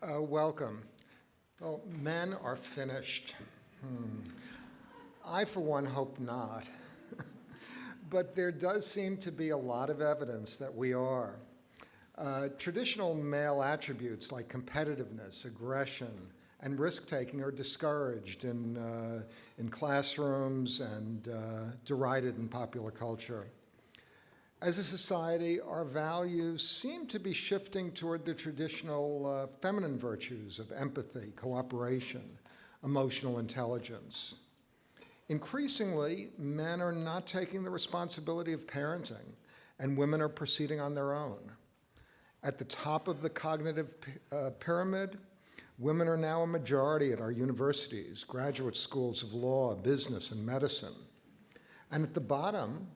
Welcome. Well, men are finished. I, for one, hope not. But there does seem to be a lot of evidence that we are. Traditional male attributes like competitiveness, aggression, and risk-taking are discouraged in classrooms and derided in popular culture. As a society, our values seem to be shifting toward the traditional feminine virtues of empathy, cooperation, emotional intelligence. Increasingly, men are not taking the responsibility of parenting, and women are proceeding on their own. At the top of the cognitive pyramid, women are now a majority at our universities, graduate schools of law, business, and medicine. And at the bottom,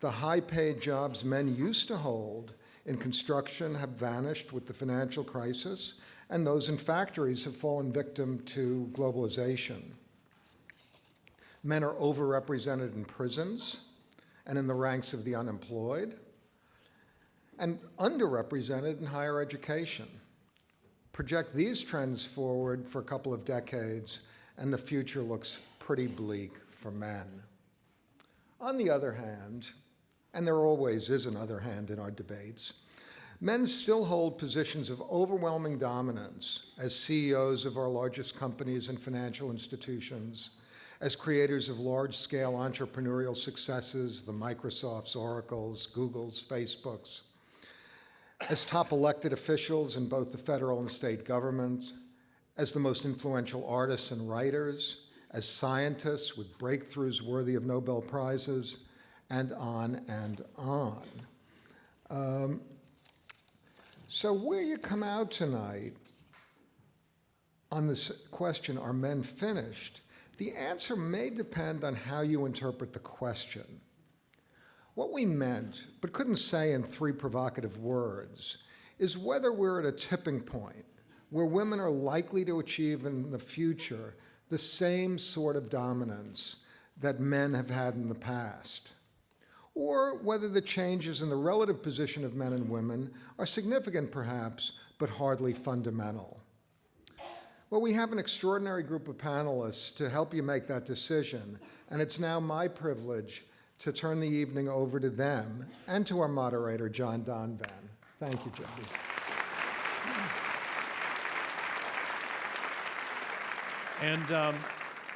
the high-paid jobs men used to hold in construction have vanished with the financial crisis, and those in factories have fallen victim to globalization. Men are overrepresented in prisons and in the ranks of the unemployed, and underrepresented in higher education. Project these trends forward for a couple of decades, and the future looks pretty bleak for men. On the other hand, and there always is an other hand in our debates, men still hold positions of overwhelming dominance as CEOs of our largest companies and financial institutions, as creators of large-scale entrepreneurial successes, the Microsofts, Oracles, Googles, Facebooks, as top elected officials in both the federal and state government, as the most influential artists and writers, as scientists with breakthroughs worthy of Nobel Prizes, and on and on. So where you come out tonight on this question, are men finished? The answer may depend on how you interpret the question. What we meant, but couldn't say in 3 provocative words, is whether we're at a tipping point where women are likely to achieve in the future the same sort of dominance that men have had in the past, or whether the changes in the relative position of men and women are significant perhaps, but hardly fundamental. Well, we have an extraordinary group of panelists to help you make that decision, and it's now my privilege to turn the evening over to them and to our moderator, John Donvan. Thank you, Jackie. And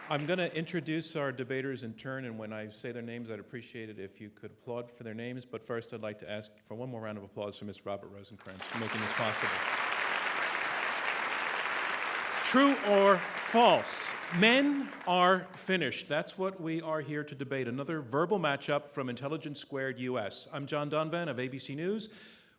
I'm going to introduce our debaters in turn, and when I say their names, I'd appreciate it if you could applaud for their names. But first, I'd like to ask for one more round of applause for Ms. Robert Rosencrantz for making this possible. True or false? Men are finished. That's what we are here to debate. Another verbal matchup from Intelligence Squared US. I'm John Donvan of ABC News.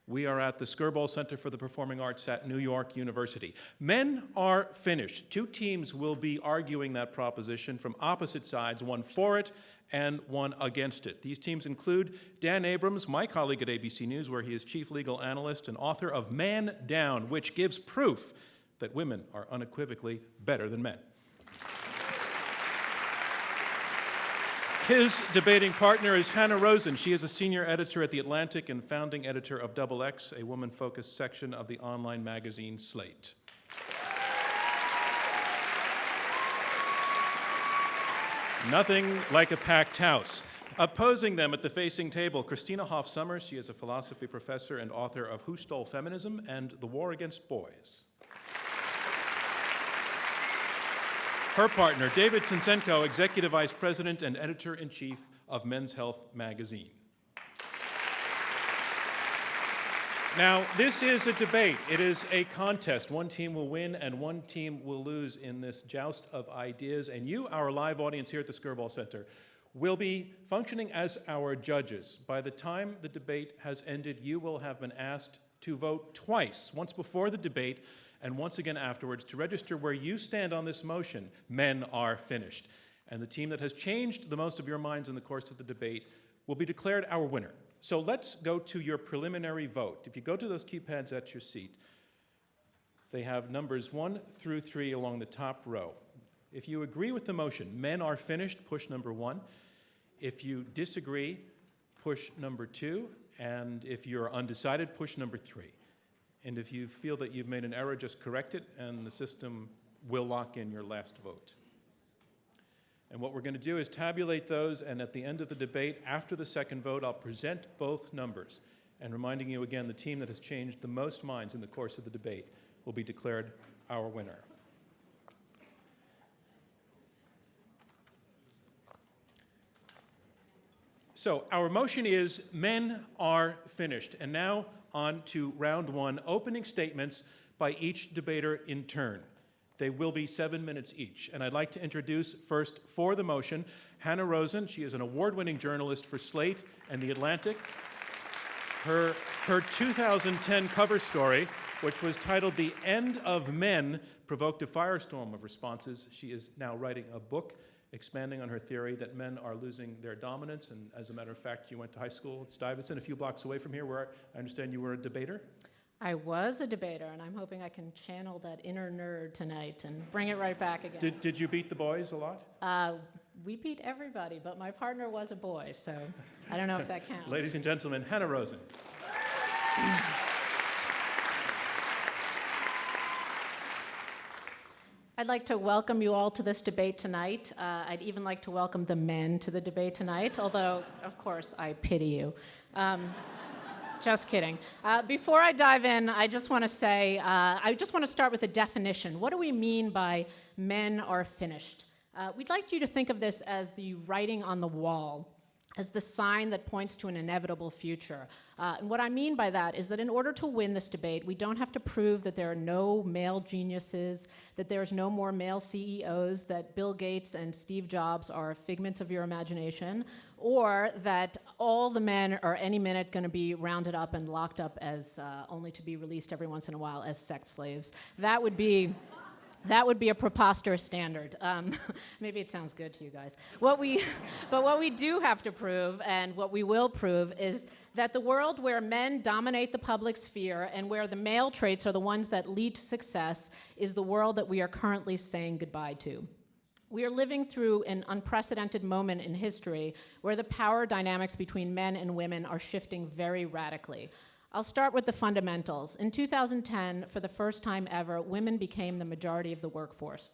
We are at the Skirball Center for the Performing Arts at New York University. Men are finished. 2 teams will be arguing that proposition from opposite sides, one for it and one against it. These teams include Dan Abrams, my colleague at ABC News, where he is chief legal analyst and author of Man Down, which gives proof that women are unequivocally better than men. His debating partner is Hanna Rosin. She is a senior editor at The Atlantic and founding editor of XX, a woman-focused section of the online magazine Slate. Nothing like a packed house. Opposing them at the facing table, Christina Hoff Sommers. She is a philosophy professor and author of Who Stole Feminism and The War Against Boys. Her partner, David Zinczenko, Executive Vice President and Editor-in-Chief of Men's Health magazine. Now, this is a debate. It is a contest. One team will win and one team will lose in this joust of ideas. And you, our live audience here at the Skirball Center, will be functioning as our judges. By the time the debate has ended, you will have been asked to vote twice, once before the debate and once again afterwards, to register where you stand on this motion, men are finished. And the team that has changed the most of your minds in the course of the debate will be declared our winner. So let's go to your preliminary vote. If you go to those keypads at your seat, they have numbers 1 through 3 along the top row. If you agree with the motion, men are finished, push number 1. If you disagree, push number 2. And if you're undecided, push number 3. And if you feel that you've made an error, just correct it, and the system will lock in your last vote. And what we're going to do is tabulate those, and at the end of the debate, after the second vote, I'll present both numbers. And reminding you again, the team that has changed the most minds in the course of the debate will be declared our winner. So our motion is men are finished. And now on to round one, opening statements by each debater in turn. They will be 7 minutes each. And I'd like to introduce first for the motion, Hanna Rosin. She is an award-winning journalist for Slate and The Atlantic. Her 2010 cover story, which was titled The End of Men, provoked a firestorm of responses. She is now writing a book expanding on her theory that men are losing their dominance. And as a matter of fact, you went to high school at Stuyvesant, a few blocks away from here, where I understand you were a debater. I was a debater, and I'm hoping I can channel that inner nerd tonight and bring it right back again. Did you beat the boys a lot? We beat everybody, but my partner was a boy, so I don't know if that counts. Ladies and gentlemen, Hanna Rosin. I'd like to welcome you all to this debate tonight. I'd even like to welcome the men to the debate tonight, although, of course, I pity you. Just kidding. Before I dive in, I just want to say, I just want to start with a definition. What do we mean by men are finished? We'd like you to think of this as the writing on the wall, as the sign that points to an inevitable future. And what I mean by that is that in order to win this debate, we don't have to prove that there are no male geniuses, that there's no more male CEOs, that Bill Gates and Steve Jobs are figments of your imagination, or that all the men are any minute going to be rounded up and locked up as only to be released every once in a while as sex slaves. That would be a preposterous standard. Maybe it sounds good to you guys. But what we do have to prove, and what we will prove, is that the world where men dominate the public sphere and where the male traits are the ones that lead to success is the world that we are currently saying goodbye to. We are living through an unprecedented moment in history where the power dynamics between men and women are shifting very radically. I'll start with the fundamentals. In 2010, for the first time ever, women became the majority of the workforce.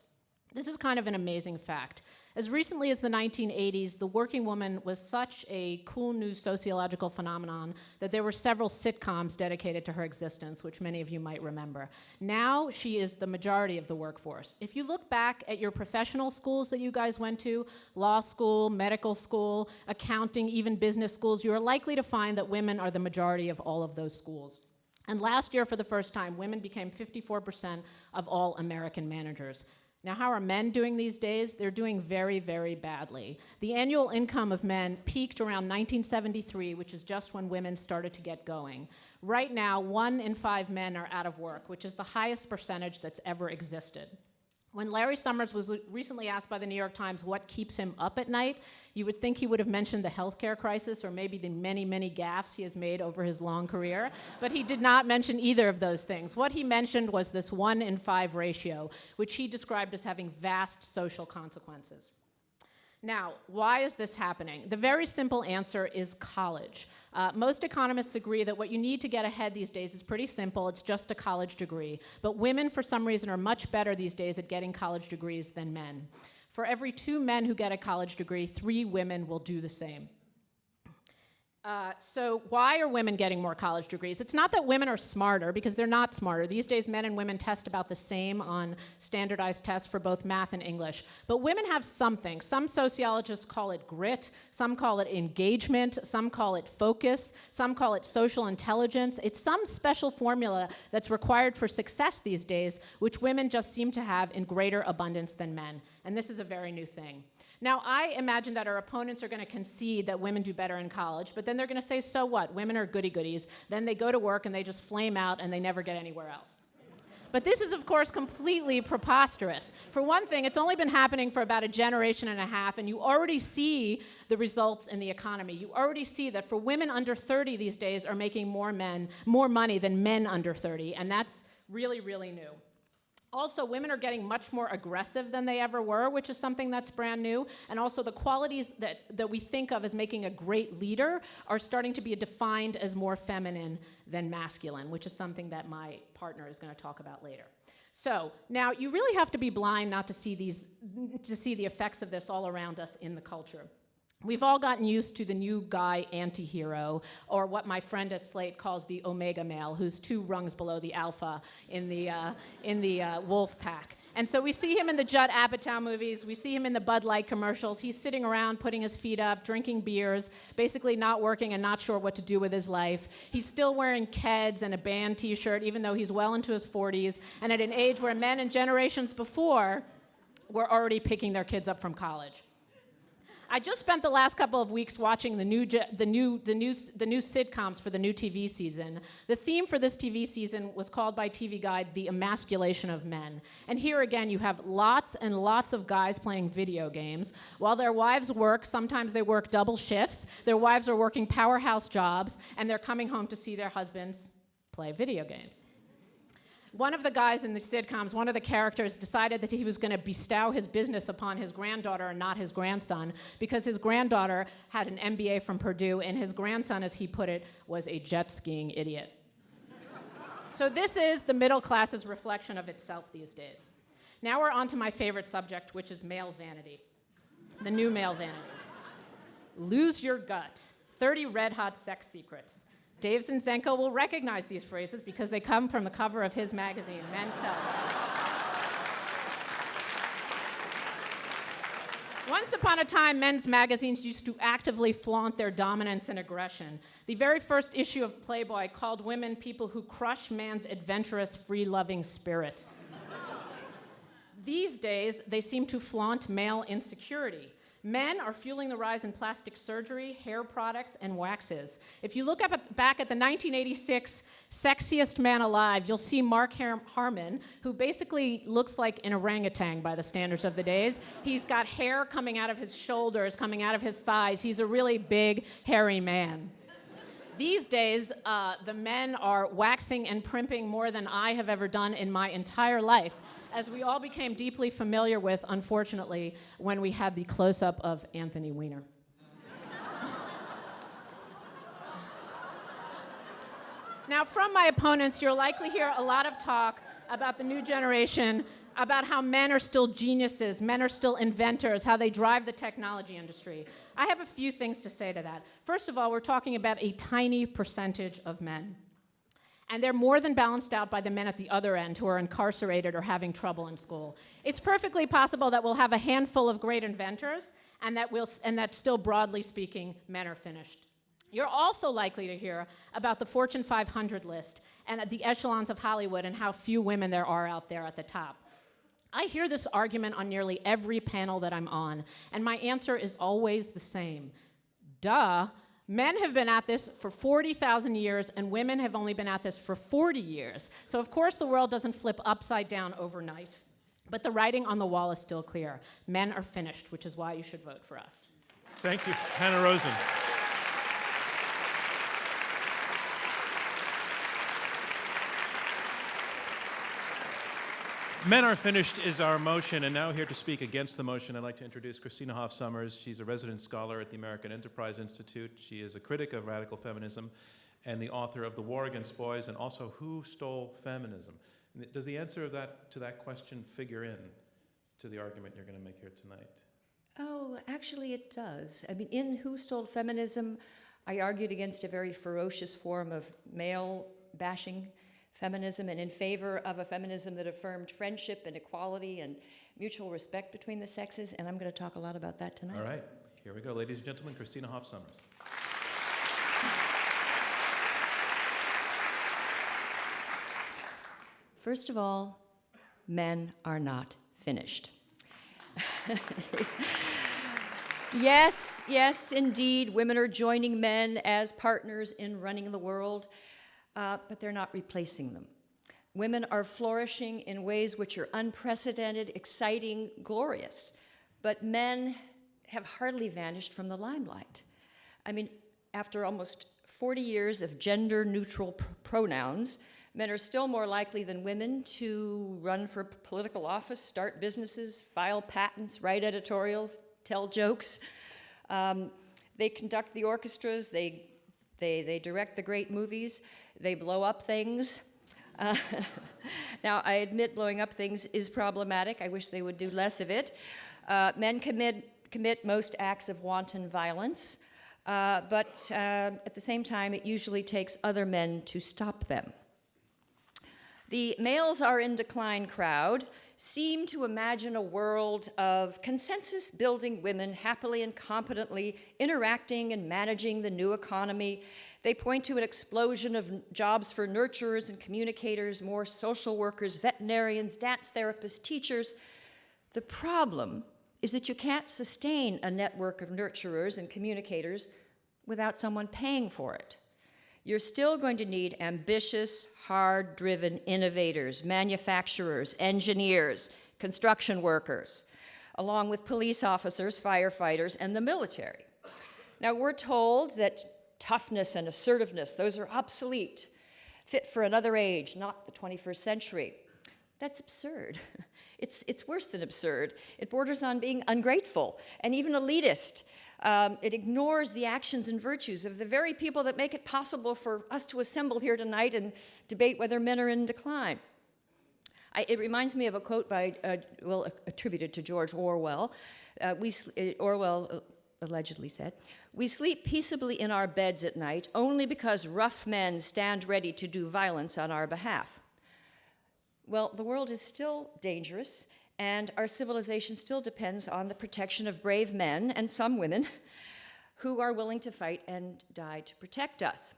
This is kind of an amazing fact. As recently as the 1980s, the working woman was such a cool new sociological phenomenon that there were several sitcoms dedicated to her existence, which many of you might remember. Now she is the majority of the workforce. If you look back at your professional schools that you guys went to, law school, medical school, accounting, even business schools, you are likely to find that women are the majority of all of those schools. And last year, for the first time, women became 54% of all American managers. Now, how are men doing these days? They're doing very, very badly. The annual income of men peaked around 1973, which is just when women started to get going. Right now, 1 in 5 men are out of work, which is the highest percentage that's ever existed. When Larry Sommers was recently asked by the New York Times what keeps him up at night, you would think he would have mentioned the healthcare crisis or maybe the many, many gaffes he has made over his long career, but he did not mention either of those things. What he mentioned was this 1 in 5 ratio, which he described as having vast social consequences. Now, why is this happening? The very simple answer is college. Most economists agree that what you need to get ahead these days is pretty simple. It's just a college degree. But women, for some reason, are much better these days at getting college degrees than men. For every 2 men who get a college degree, 3 women will do the same. So why are women getting more college degrees? It's not that women are smarter, because they're not smarter. These days, men and women test about the same on standardized tests for both math and English. But women have something. Some sociologists call it grit. Some call it engagement. Some call it focus. Some call it social intelligence. It's some special formula that's required for success these days, which women just seem to have in greater abundance than men. And this is a very new thing. Now, I imagine that our opponents are going to concede that women do better in college, but then they're going to say, so what? Women are goody-goodies. Then they go to work and they just flame out and they never get anywhere else. But this is, of course, completely preposterous. For one thing, it's only been happening for about a generation and a half, and you already see the results in the economy. You already see that for women under 30 these days are making more money than men under 30, and that's really, really new. Also, women are getting much more aggressive than they ever were, which is something that's brand new. And also the qualities that we think of as making a great leader are starting to be defined as more feminine than masculine, which is something that my partner is going to talk about later. So now you really have to be blind not to see the effects of this all around us in the culture. We've all gotten used to the new guy anti-hero, or what my friend at Slate calls the omega male, who's 2 rungs below the alpha in the wolf pack. And so we see him in the Judd Apatow movies, we see him in the Bud Light commercials. He's sitting around, putting his feet up, drinking beers, basically not working and not sure what to do with his life. He's still wearing Keds and a band t-shirt, even though he's well into his 40s, and at an age where men and generations before were already picking their kids up from college. I just spent the last couple of weeks watching the new sitcoms for the new TV season. The theme for this TV season was called by TV Guide The Emasculation of Men. And here again, you have lots and lots of guys playing video games. While their wives work, sometimes they work double shifts. Their wives are working powerhouse jobs, and they're coming home to see their husbands play video games. One of the guys in the sitcoms, one of the characters, decided that he was going to bestow his business upon his granddaughter and not his grandson, because his granddaughter had an MBA from Purdue, and his grandson, as he put it, was a jet skiing idiot. So this is the middle class's reflection of itself these days. Now we're on to my favorite subject, which is male vanity. The new male vanity. Lose your gut. 30 red-hot sex secrets. Dave Zinczenko will recognize these phrases because they come from the cover of his magazine, Men's Health. Once upon a time, men's magazines used to actively flaunt their dominance and aggression. The very first issue of Playboy called women people who crush man's adventurous, free-loving spirit. These days, they seem to flaunt male insecurity. Men are fueling the rise in plastic surgery, hair products, and waxes. If you look back at the 1986 Sexiest Man Alive, you'll see Mark Harmon, who basically looks like an orangutan by the standards of the days. He's got hair coming out of his shoulders, coming out of his thighs. He's a really big, hairy man. These days, the men are waxing and primping more than I have ever done in my entire life, as we all became deeply familiar with, unfortunately, when we had the close-up of Anthony Weiner. Now, from my opponents, you'll likely hear a lot of talk about the new generation, about how men are still geniuses, men are still inventors, how they drive the technology industry. I have a few things to say to that. First of all, we're talking about a tiny percentage of men. And they're more than balanced out by the men at the other end who are incarcerated or having trouble in school. It's perfectly possible that we'll have a handful of great inventors, and that still, broadly speaking, men are finished. You're also likely to hear about the Fortune 500 list and the echelons of Hollywood and how few women there are out there at the top. I hear this argument on nearly every panel that I'm on, and my answer is always the same. Duh. Men have been at this for 40,000 years, and women have only been at this for 40 years. So, of course, the world doesn't flip upside down overnight. But the writing on the wall is still clear. Men are finished, which is why you should vote for us. Thank you, Hanna Rosin. Men are finished is our motion, and now here to speak against the motion, I'd like to introduce Christina Hoff Sommers. She's a resident scholar at the American Enterprise Institute. She is a critic of radical feminism and the author of The War Against Boys and also Who Stole Feminism? Does the answer to that question figure in to the argument you're going to make here tonight? Oh, actually it does. I mean, in Who Stole Feminism, I argued against a very ferocious form of male-bashing feminism and in favor of a feminism that affirmed friendship and equality and mutual respect between the sexes, and I'm going to talk a lot about that tonight. All right, here we go. Ladies and gentlemen, Christina Hoff Sommers. First of all, men are not finished. Yes, indeed, women are joining men as partners in running the world. But they're not replacing them. Women are flourishing in ways which are unprecedented, exciting, glorious. But men have hardly vanished from the limelight. I mean, after almost 40 years of gender-neutral pronouns, Men are still more likely than women to run for political office, start businesses, file patents, write editorials, tell jokes. They conduct the orchestras, they direct the great movies, they blow up things. Now, I admit blowing up things is problematic. I wish they would do less of it. Men commit most acts of wanton violence, but at the same time, it usually takes other men to stop them. The males are in decline crowd seem to imagine a world of consensus-building women happily and competently interacting and managing the new economy. They point to an explosion of jobs for nurturers and communicators, more social workers, veterinarians, dance therapists, teachers. The problem is that you can't sustain a network of nurturers and communicators without someone paying for it. You're still going to need ambitious, hard-driven innovators, manufacturers, engineers, construction workers, along with police officers, firefighters, and the military. Now, we're told that toughness and assertiveness, those are obsolete, fit for another age, not the 21st century. That's absurd. It's worse than absurd. It borders on being ungrateful and even elitist. It ignores the actions and virtues of the very people that make it possible for us to assemble here tonight and debate whether men are in decline. It reminds me of a quote attributed to George Orwell. Orwell allegedly said, "We sleep peaceably in our beds at night only because rough men stand ready to do violence on our behalf." Well, the world is still dangerous, and our civilization still depends on the protection of brave men and some women who are willing to fight and die to protect us.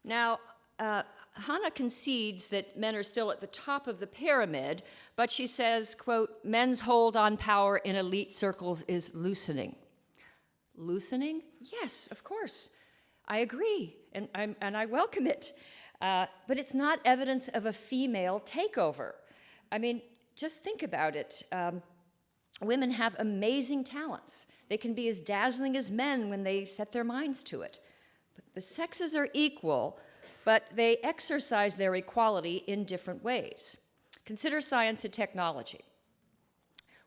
Now, Hanna concedes that men are still at the top of the pyramid, but she says, quote, "Men's hold on power in elite circles is loosening." Loosening? Yes, of course. I agree, and I welcome it. But it's not evidence of a female takeover. I mean, just think about it. Women have amazing talents. They can be as dazzling as men when they set their minds to it. But the sexes are equal, but they exercise their equality in different ways. Consider science and technology.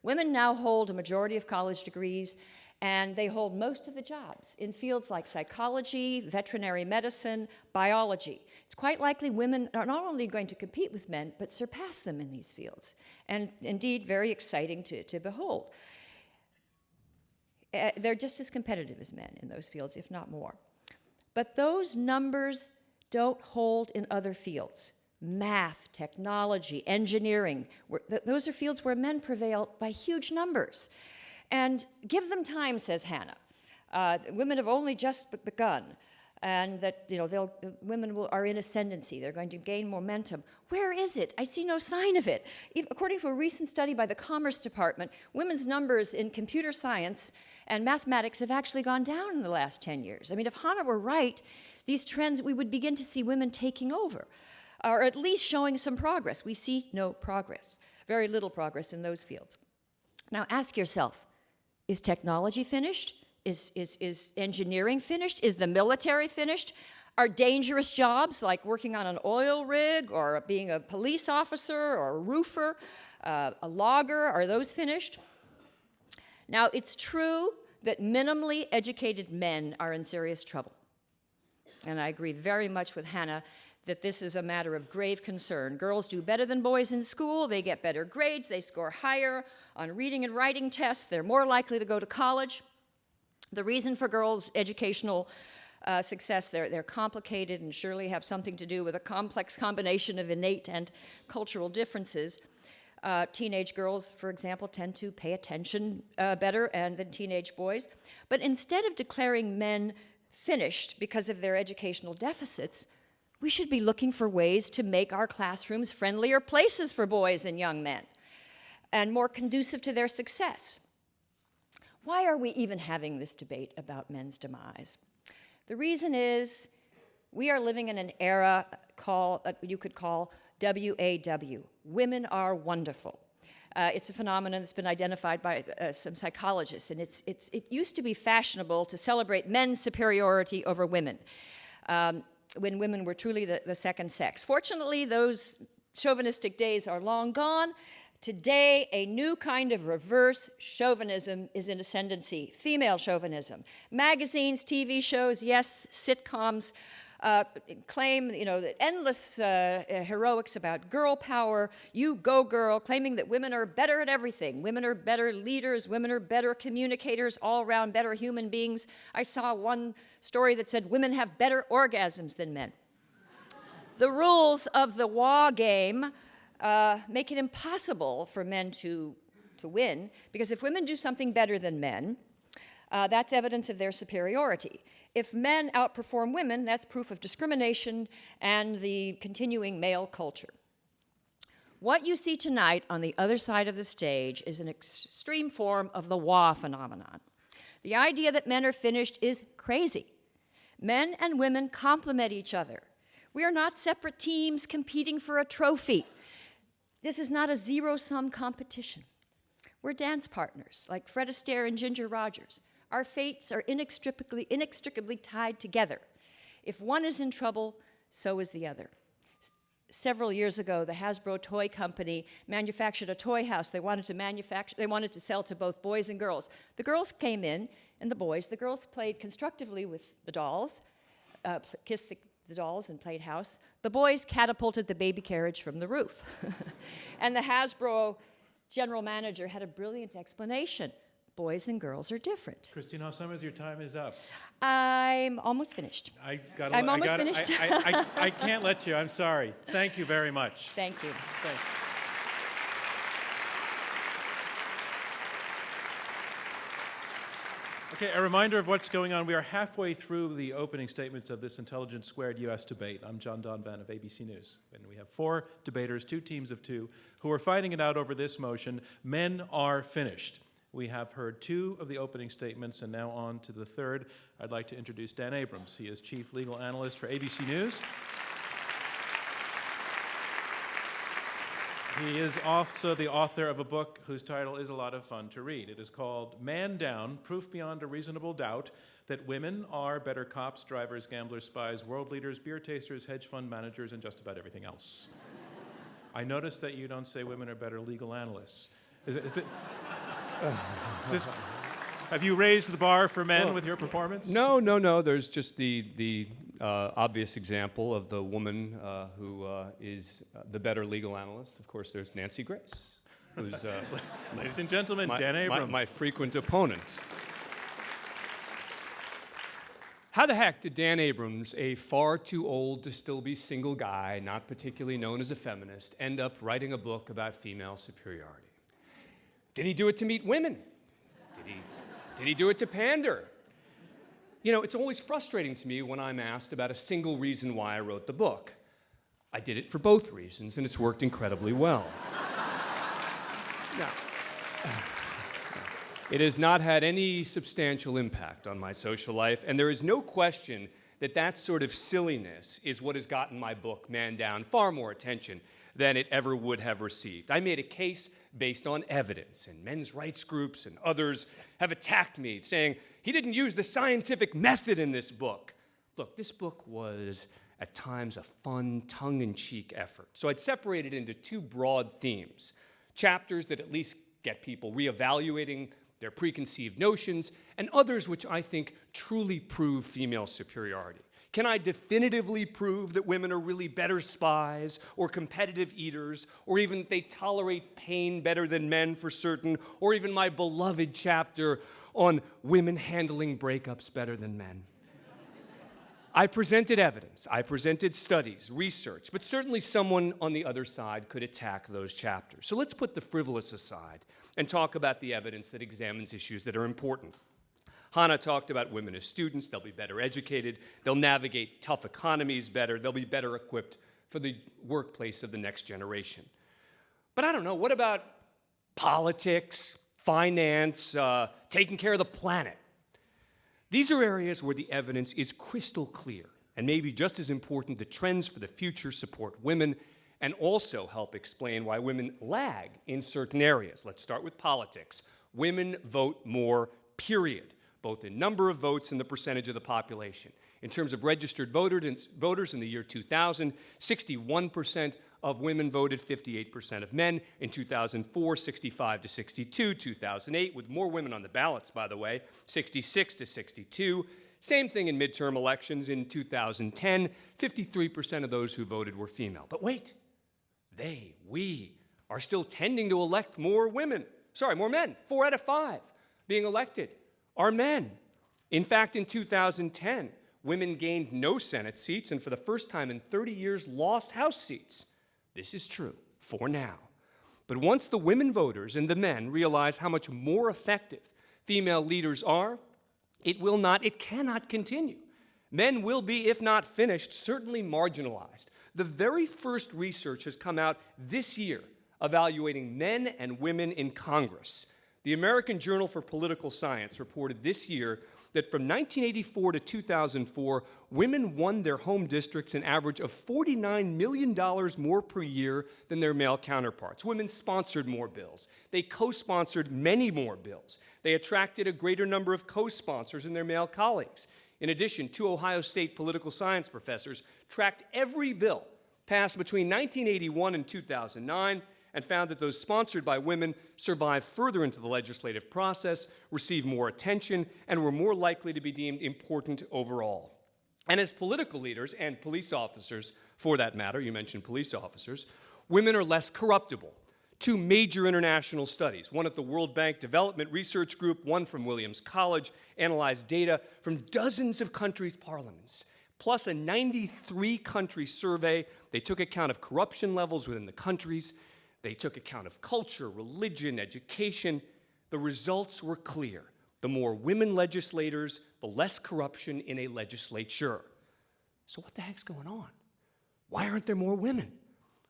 Women now hold a majority of college degrees, and they hold most of the jobs in fields like psychology, veterinary medicine, biology. It's quite likely women are not only going to compete with men, but surpass them in these fields, and indeed very exciting to behold. They're just as competitive as men in those fields, if not more. But those numbers don't hold in other fields. Math, technology, engineering, those are fields where men prevail by huge numbers. And give them time, says Hanna. Women have only just begun, and that women are in ascendancy. They're going to gain momentum. Where is it? I see no sign of it. According to a recent study by the Commerce Department, women's numbers in computer science and mathematics have actually gone down in the last 10 years. I mean, if Hanna were right, these trends, we would begin to see women taking over, or at least showing some progress. We see no progress, very little progress in those fields. Now ask yourself, is technology finished? Is engineering finished? Is the military finished? Are dangerous jobs like working on an oil rig or being a police officer or a roofer, a logger, are those finished? Now, it's true that minimally educated men are in serious trouble. And I agree very much with Hanna that this is a matter of grave concern. Girls do better than boys in school. They get better grades. They score higher on reading and writing tests. They're more likely to go to college. The reason for girls' educational success, they're complicated and surely have something to do with a complex combination of innate and cultural differences. Teenage girls, for example, tend to pay attention better than teenage boys. But instead of declaring men finished because of their educational deficits, we should be looking for ways to make our classrooms friendlier places for boys and young men and more conducive to their success. Why are we even having this debate about men's demise? The reason is we are living in an era you could call WAW. Women are wonderful. It's a phenomenon that's been identified by some psychologists, and it used to be fashionable to celebrate men's superiority over women. when women were truly the second sex. Fortunately, those chauvinistic days are long gone. Today, a new kind of reverse chauvinism is in ascendancy, female chauvinism. Magazines, TV shows, yes, sitcoms claim, that endless heroics about girl power, you go girl, claiming that women are better at everything. Women are better leaders, women are better communicators, all around better human beings. I saw one story that said women have better orgasms than men. The rules of the WA game make it impossible for men to win, because if women do something better than men, that's evidence of their superiority. If men outperform women, that's proof of discrimination and the continuing male culture. What you see tonight on the other side of the stage is an extreme form of the WA phenomenon. The idea that men are finished is crazy. Men and women complement each other. We are not separate teams competing for a trophy. This is not a zero-sum competition. We're dance partners, like Fred Astaire and Ginger Rogers. Our fates are inextricably tied together. If one is in trouble, so is the other. Several years ago, the Hasbro toy company manufactured a toy house. They wanted to sell to both boys and girls. The girls came in, and the girls played constructively with the dolls, kissed the dolls and played house. The boys catapulted the baby carriage from the roof. And the Hasbro general manager had a brilliant explanation. Boys and girls are different. Christina Sommers, your time is up. I'm almost finished. I can't let you. I'm sorry. Thank you very much. Thank you. Thanks. Okay, a reminder of what's going on. We are halfway through the opening statements of this Intelligence Squared U.S. debate. I'm John Donvan of ABC News. And we have 4 debaters, 2 teams of 2, who are fighting it out over this motion: men are finished. We have heard 2 of the opening statements, and now on to the third. I'd like to introduce Dan Abrams. He is Chief Legal Analyst for ABC News. He is also the author of a book whose title is a lot of fun to read. It is called Man Down, Proof Beyond a Reasonable Doubt that Women Are Better Cops, Drivers, Gamblers, Spies, World Leaders, Beer Tasters, Hedge Fund Managers, and just about everything else. I noticed that you don't say women are better legal analysts. Have you raised the bar for men with your performance? No. There's just the obvious example of the woman who is the better legal analyst. Of course, there's Nancy Grace, who's ladies and gentlemen, Dan Abrams, my frequent opponent. How the heck did Dan Abrams, a far too old to still be single guy, not particularly known as a feminist, end up writing a book about female superiority? Did he do it to meet women? Did he do it to pander? It's always frustrating to me when I'm asked about a single reason why I wrote the book. I did it for both reasons, and it's worked incredibly well. Now, it has not had any substantial impact on my social life, and there is no question that sort of silliness is what has gotten my book, Man Down, far more attention than it ever would have received. I made a case based on evidence, and men's rights groups and others have attacked me, saying, he didn't use the scientific method in this book. Look, this book was, at times, a fun, tongue-in-cheek effort. So I'd separate it into 2 broad themes, chapters that at least get people reevaluating their preconceived notions, and others which I think truly prove female superiority. Can I definitively prove that women are really better spies or competitive eaters, or even they tolerate pain better than men for certain, or even my beloved chapter on women handling breakups better than men? I presented evidence, I presented studies, research, but certainly someone on the other side could attack those chapters. So let's put the frivolous aside and talk about the evidence that examines issues that are important. Hanna talked about women as students. They'll be better educated. They'll navigate tough economies better. They'll be better equipped for the workplace of the next generation. But I don't know, what about politics, finance, taking care of the planet? These are areas where the evidence is crystal clear, and maybe just as important, the trends for the future support women and also help explain why women lag in certain areas. Let's start with politics. Women vote more, period, both in number of votes and the percentage of the population. In terms of registered voters in the year 2000, 61% of women voted, 58% of men. In 2004, 65 to 62. 2008, with more women on the ballots, by the way, 66 to 62. Same thing in midterm elections. In 2010, 53% of those who voted were female. But wait, we are still tending to elect more men. 4 out of 5 being elected are men. In fact, in 2010, women gained no Senate seats and for the first time in 30 years lost House seats. This is true for now. But once the women voters and the men realize how much more effective female leaders are, it cannot continue. Men will be, if not finished, certainly marginalized. The very first research has come out this year evaluating men and women in Congress. The American Journal for Political Science reported this year that from 1984 to 2004, women won their home districts an average of $49 million more per year than their male counterparts. Women sponsored more bills. They co-sponsored many more bills. They attracted a greater number of co-sponsors than their male colleagues. In addition, 2 Ohio State political science professors tracked every bill passed between 1981 and 2009 and found that those sponsored by women survived further into the legislative process, received more attention, and were more likely to be deemed important overall. And as political leaders, and police officers for that matter, you mentioned police officers, women are less corruptible. 2 major international studies, one at the World Bank Development Research Group, one from Williams College, analyzed data from dozens of countries' parliaments, plus a 93-country survey. They took account of corruption levels within the countries. They took account of culture, religion, education. The results were clear. The more women legislators, the less corruption in a legislature. So what the heck's going on? Why aren't there more women?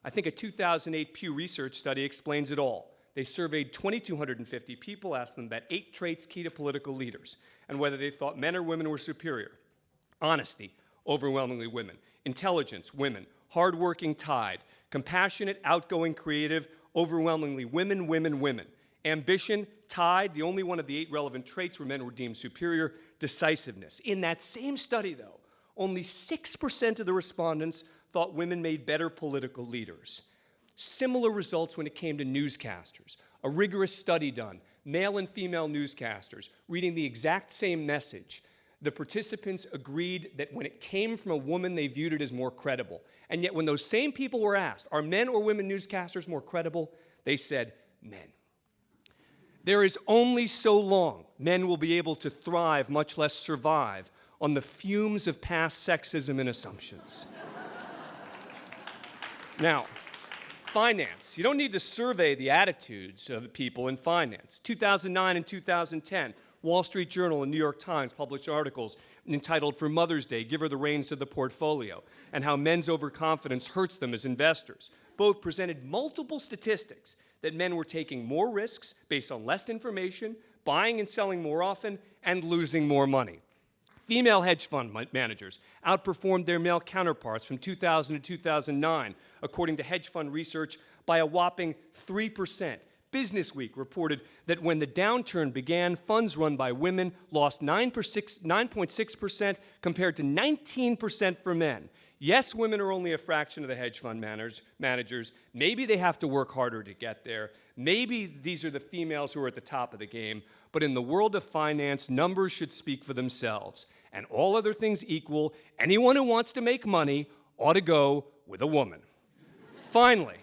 I think a 2008 Pew Research study explains it all. They surveyed 2,250 people, asked them about 8 traits key to political leaders, and whether they thought men or women were superior. Honesty, overwhelmingly women. Intelligence, women. Hardworking, tied. Compassionate, outgoing, creative, overwhelmingly women, women, women. Ambition, tied. The only one of the 8 relevant traits where men were deemed superior. Decisiveness. In that same study, though, only 6% of the respondents thought women made better political leaders. Similar results when it came to newscasters. A rigorous study done. Male and female newscasters reading the exact same message. The participants agreed that when it came from a woman, they viewed it as more credible. And yet when those same people were asked, are men or women newscasters more credible? They said, men. There is only so long men will be able to thrive, much less survive, on the fumes of past sexism and assumptions. Now, finance. You don't need to survey the attitudes of the people in finance. 2009 and 2010, Wall Street Journal and New York Times published articles entitled For Mother's Day, Give Her the Reins to the Portfolio, and how men's overconfidence hurts them as investors. Both presented multiple statistics that men were taking more risks based on less information, buying and selling more often, and losing more money. Female hedge fund managers outperformed their male counterparts from 2000 to 2009, according to hedge fund research, by a whopping 3%. Business Week reported that when the downturn began, funds run by women lost 9.6% compared to 19% for men. Yes, women are only a fraction of the hedge fund managers. Maybe they have to work harder to get there. Maybe these are the females who are at the top of the game. But in the world of finance, numbers should speak for themselves. And all other things equal, anyone who wants to make money ought to go with a woman. Finally,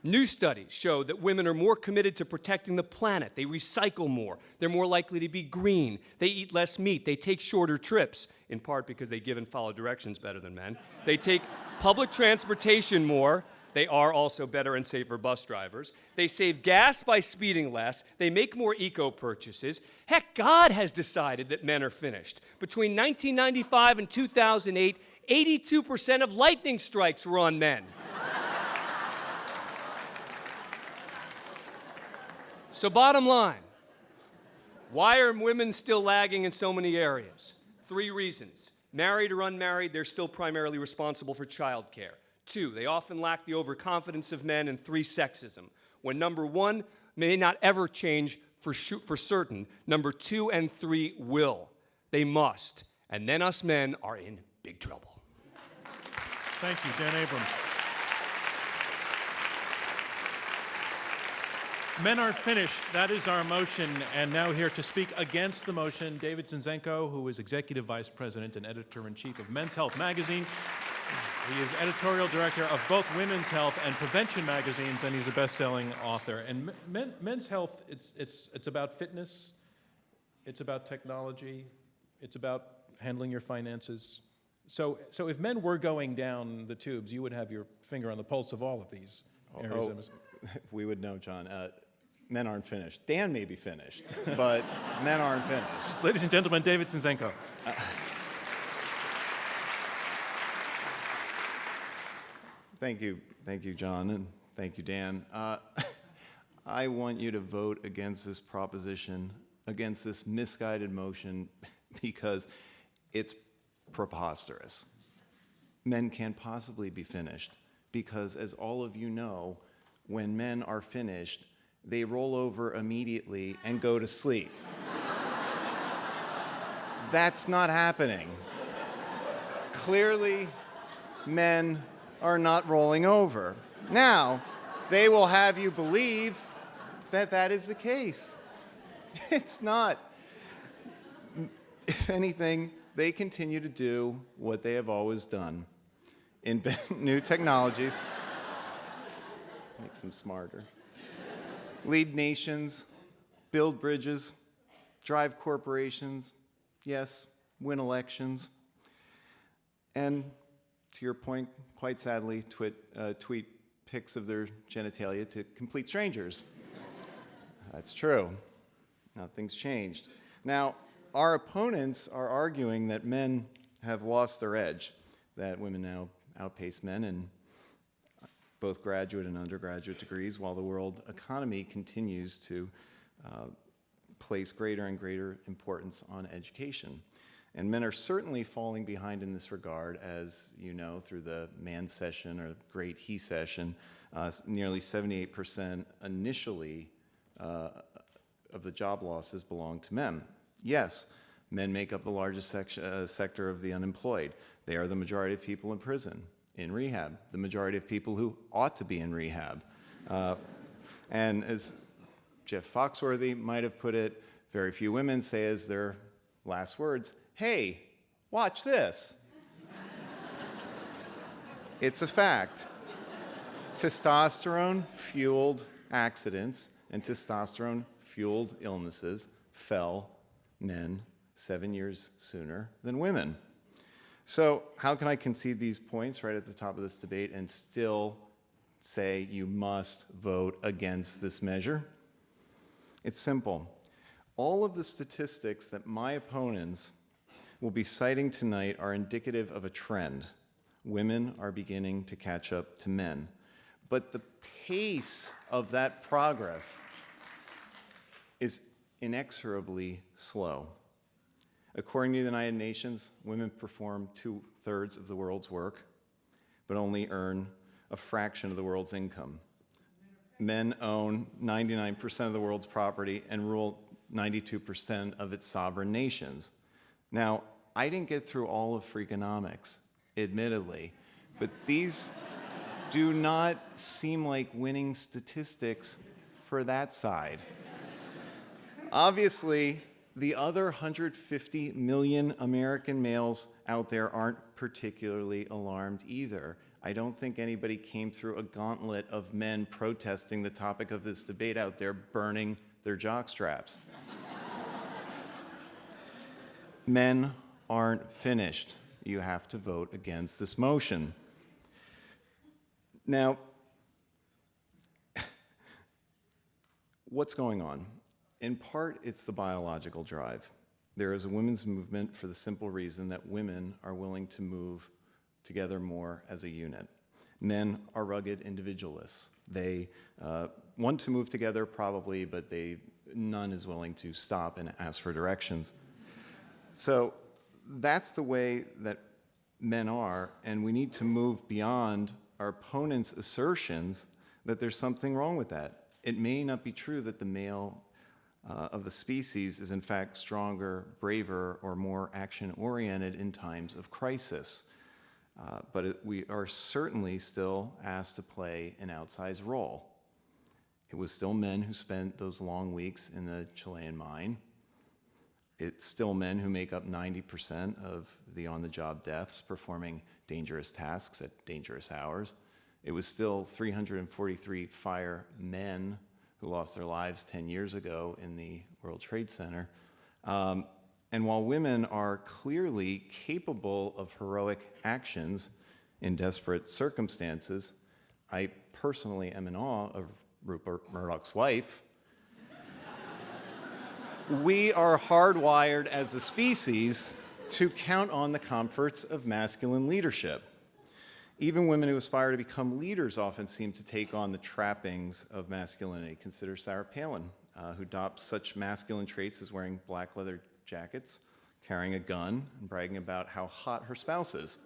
new studies show that women are more committed to protecting the planet. They recycle more. They're more likely to be green. They eat less meat. They take shorter trips, in part because they give and follow directions better than men. They take public transportation more. They are also better and safer bus drivers. They save gas by speeding less. They make more eco-purchases. Heck, God has decided that men are finished. Between 1995 and 2008, 82% of lightning strikes were on men. So bottom line, why are women still lagging in so many areas? 3 reasons. Married or unmarried, they're still primarily responsible for childcare. 2, they often lack the overconfidence of men. And 3, sexism. When number 1 may not ever change for certain, number 2 and 3 will. They must. And then us men are in big trouble. Thank you, Dan Abrams. Men are finished. That is our motion. And now here to speak against the motion, David Zinczenko, who is Executive Vice President and Editor-in-Chief of Men's Health magazine. He is editorial director of both Women's Health and Prevention magazines, and he's a best-selling author. And Men's Health, it's about fitness, it's about technology, it's about handling your finances. So if men were going down the tubes, you would have your finger on the pulse of all of these areas. We would know, John. Men aren't finished. Dan may be finished, but men aren't finished. Ladies and gentlemen, David Zinczenko. Thank you, John, and thank you, Dan. I want you to vote against this proposition, against this misguided motion, because it's preposterous. Men can't possibly be finished, because as all of you know, when men are finished, they roll over immediately and go to sleep. That's not happening. Clearly, men are not rolling over. Now, they will have you believe that that is the case. It's not. If anything, they continue to do what they have always done. Invent new technologies, makes them smarter, lead nations, build bridges, drive corporations, yes, win elections, and to your point, quite sadly, tweet pics of their genitalia to complete strangers. That's true. Nothing's changed. Now, our opponents are arguing that men have lost their edge, that women now outpace men in both graduate and undergraduate degrees, while the world economy continues to place greater and greater importance on education. And men are certainly falling behind in this regard, as you know, through the man session or great he session, nearly 78% initially of the job losses belong to men. Yes, men make up the largest sector of the unemployed. They are the majority of people in prison, in rehab, the majority of people who ought to be in rehab. And as Jeff Foxworthy might have put it, very few women say as their last words, "Hey, watch this." It's a fact. Testosterone-fueled accidents and testosterone-fueled illnesses fell men 7 years sooner than women. So how can I concede these points right at the top of this debate and still say you must vote against this measure? It's simple. All of the statistics that my opponents will be citing tonight are indicative of a trend. Women are beginning to catch up to men. But the pace of that progress is inexorably slow. According to the United Nations, women perform 2/3 of the world's work, but only earn a fraction of the world's income. Men own 99% of the world's property and rule 92% of its sovereign nations. Now, I didn't get through all of Freakonomics, admittedly, but these do not seem like winning statistics for that side. Obviously, the other 150 million American males out there aren't particularly alarmed either. I don't think anybody came through a gauntlet of men protesting the topic of this debate out there, burning their jockstraps. Men aren't finished. You have to vote against this motion. Now, what's going on? In part, it's the biological drive. There is a women's movement for the simple reason that women are willing to move together more as a unit. Men are rugged individualists. They want to move together probably, but none is willing to stop and ask for directions. So that's the way that men are, and we need to move beyond our opponents' assertions that there's something wrong with that. It may not be true that the male of the species is in fact stronger, braver, or more action-oriented in times of crisis. But we are certainly still asked to play an outsized role. It was still men who spent those long weeks in the Chilean mine. It's still men who make up 90% of the on-the-job deaths performing dangerous tasks at dangerous hours. It was still 343 firemen who lost their lives 10 years ago in the World Trade Center. And while women are clearly capable of heroic actions in desperate circumstances, I personally am in awe of Rupert Murdoch's wife. We are hardwired as a species to count on the comforts of masculine leadership. Even women who aspire to become leaders often seem to take on the trappings of masculinity. Consider Sarah Palin, who adopts such masculine traits as wearing black leather jackets, carrying a gun, and bragging about how hot her spouse is.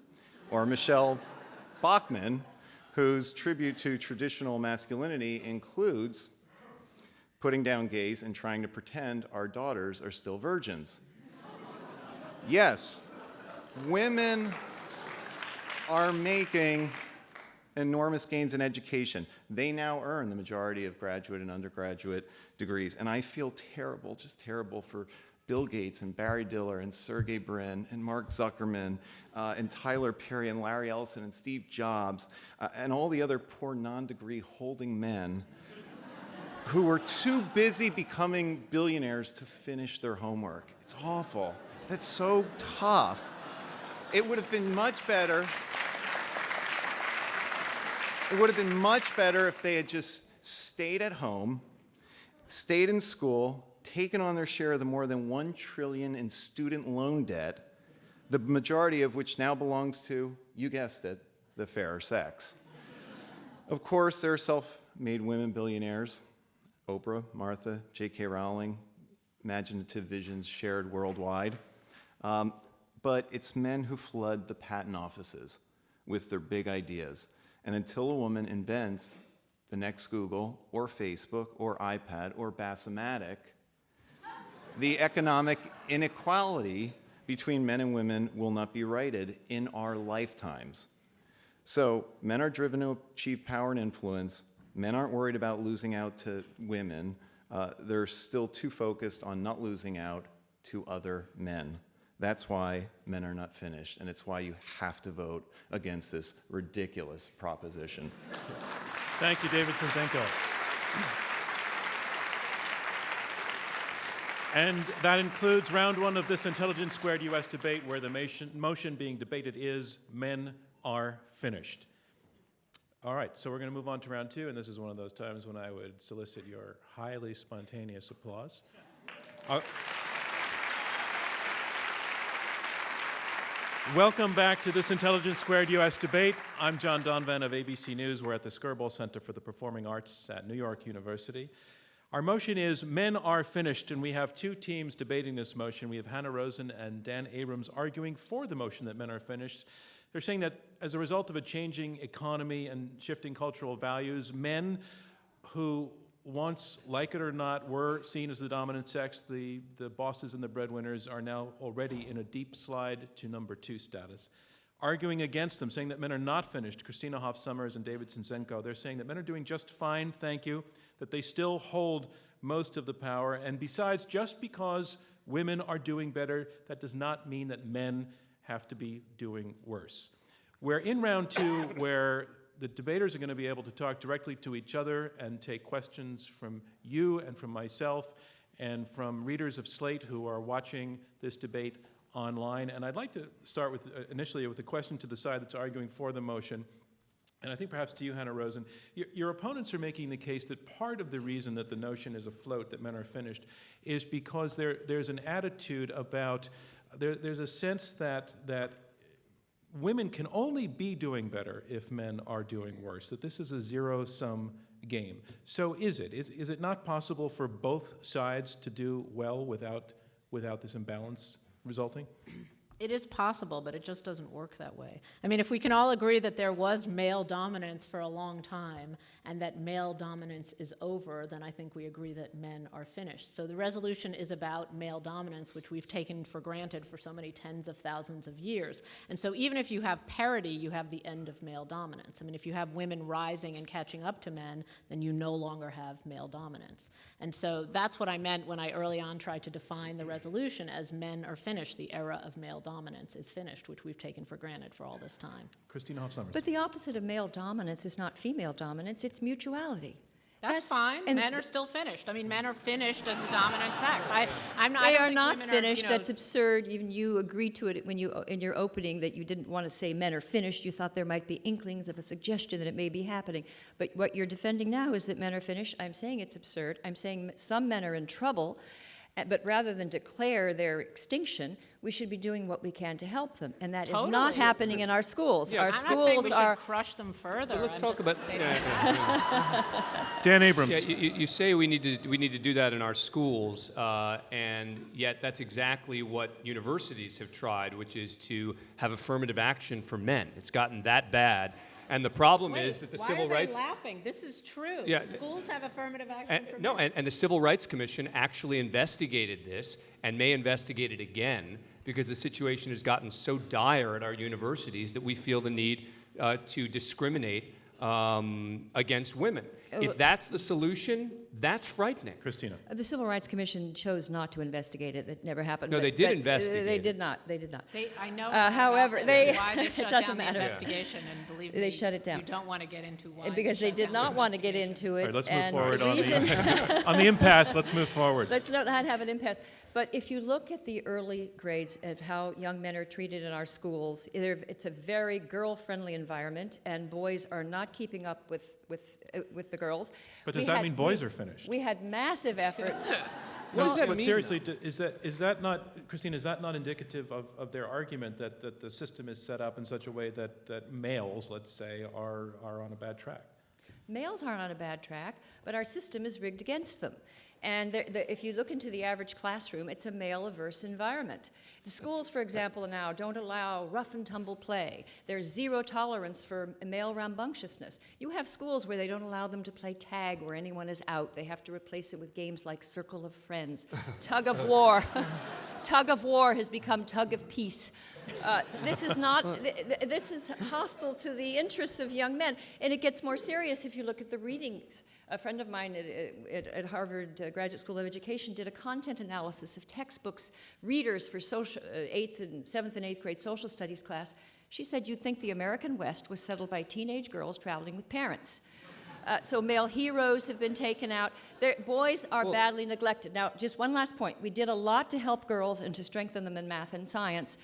Or Michelle Bachmann, whose tribute to traditional masculinity includes putting down gays and trying to pretend our daughters are still virgins. Yes, women are making enormous gains in education. They now earn the majority of graduate and undergraduate degrees. And I feel terrible, just terrible for Bill Gates and Barry Diller and Sergey Brin and Mark Zuckerman and Tyler Perry and Larry Ellison and Steve Jobs and all the other poor non-degree holding men who were too busy becoming billionaires to finish their homework. It's awful. That's so tough. It would have been much better. It would have been much better if they had just stayed at home, stayed in school, taken on their share of the more than $1 trillion in student loan debt, the majority of which now belongs to, you guessed it, the fairer sex. Of course, there are self-made women billionaires. Oprah, Martha, J.K. Rowling, imaginative visions shared worldwide. But it's men who flood the patent offices with their big ideas. And until a woman invents the next Google or Facebook or iPad or Bassomatic, the economic inequality between men and women will not be righted in our lifetimes. So men are driven to achieve power and influence. Men aren't worried about losing out to women. They're still too focused on not losing out to other men. That's why men are not finished, and it's why you have to vote against this ridiculous proposition. Thank you, David Zinczenko. And that includes round one of this Intelligence Squared U.S. debate, where the motion being debated is men are finished. All right, so we're going to move on to round two, and this is one of those times when I would solicit your highly spontaneous applause. Welcome back to this Intelligence Squared U.S. debate. I'm John Donvan of ABC News. We're at the Skirball Center for the Performing Arts at New York University. Our motion is Men Are Finished, and we have two teams debating this motion. We have Hanna Rosin and Dan Abrams arguing for the motion that men are finished. They're saying that as a result of a changing economy and shifting cultural values, men who once, like it or not, were seen as the dominant sex, the bosses and the breadwinners, are now already in a deep slide to number two status. Arguing against them, saying that men are not finished, Christina, Hoff, Sommers, and David Zinczenko, they're saying that men are doing just fine, thank you, that they still hold most of the power, and besides, just because women are doing better, that does not mean that men have to be doing worse. We're in round two, where the debaters are going to be able to talk directly to each other and take questions from you and from myself and from readers of Slate who are watching this debate online. And I'd like to start with initially with a question to the side that's arguing for the motion. And I think perhaps to you, Hanna Rosin, your opponents are making the case that part of the reason that the notion is afloat, that men are finished, is because there's an attitude about, there's a sense that women can only be doing better if men are doing worse, that this is a zero-sum game. So is it? Is it not possible for both sides to do well without this imbalance resulting? It is possible, but it just doesn't work that way. I mean, if we can all agree that there was male dominance for a long time and that male dominance is over, then I think we agree that men are finished. So the resolution is about male dominance, which we've taken for granted for so many tens of thousands of years. And so even if you have parity, you have the end of male dominance. I mean, if you have women rising and catching up to men, then you no longer have male dominance. And so that's what I meant when I early on tried to define the resolution as men are finished. The era of male dominance is finished, which we've taken for granted for all this time. Christina Hoff Sommers. But the opposite of male dominance is not female dominance, it's mutuality. That's fine. and Men are still finished. I mean, men are finished as the dominant sex. I'm not. They I don't are think not women finished. Are, you know, That's absurd. Even you agreed to it when you, in your opening, that you didn't want to say men are finished. You thought there might be inklings of a suggestion that it may be happening. But what you're defending now is that men are finished. I'm saying it's absurd. I'm saying some men are in trouble. But rather than declare their extinction, we should be doing what we can to help them, and that is not Totally. happening in our schools. Yeah. Our I'm not saying schools we are. should crush them further. Let's I'm talk just about stating- Dan Abrams. Yeah, you say we need to do that in our schools, and yet that's exactly what universities have tried, which is to have affirmative action for men. It's gotten that bad, and the problem is that the civil rights. Why are they laughing? This is true. Yeah. Schools have affirmative action for men. And the Civil Rights Commission actually investigated this and may investigate it again because the situation has gotten so dire at our universities that we feel the need to discriminate against women. If that's the solution, that's frightening. Christina. The Civil Rights Commission chose not to investigate it. That never happened. No, but- they did but, investigate They it. did not. They did not. I know. However, about they- why they it shut doesn't down matter. the investigation, and believe me, They shut it down. You don't want to get into why. Because they did not want to get into it. All right, let's move and forward the on reason, the, on the impasse. Let's move forward. Let's not have an impasse. But if you look at the early grades of how young men are treated in our schools, it's a very girl-friendly environment, and boys are not keeping up with the girls. But does that mean boys are finished? We had massive efforts. What does that but mean, seriously, is that not, Christine, is that not indicative of their argument that the system is set up in such a way that males, let's say, are on a bad track? Males aren't on a bad track, but our system is rigged against them. And if you look into the average classroom, it's a male-averse environment. The schools, for example, now don't allow rough-and-tumble play. There's zero tolerance for male rambunctiousness. You have schools where they don't allow them to play tag where anyone is out. They have to replace it with games like Circle of Friends, Tug of War. Tug of War has become Tug of Peace. This is hostile to the interests of young men. And it gets more serious if you look at the readings. A friend of mine at Harvard Graduate School of Education did a content analysis of textbooks, readers for 7th and 8th grade social studies class. She said you'd think the American West was settled by teenage girls traveling with parents. So male heroes have been taken out. Boys are badly neglected. Now, just one last point. We did a lot to help girls and to strengthen them in math and science.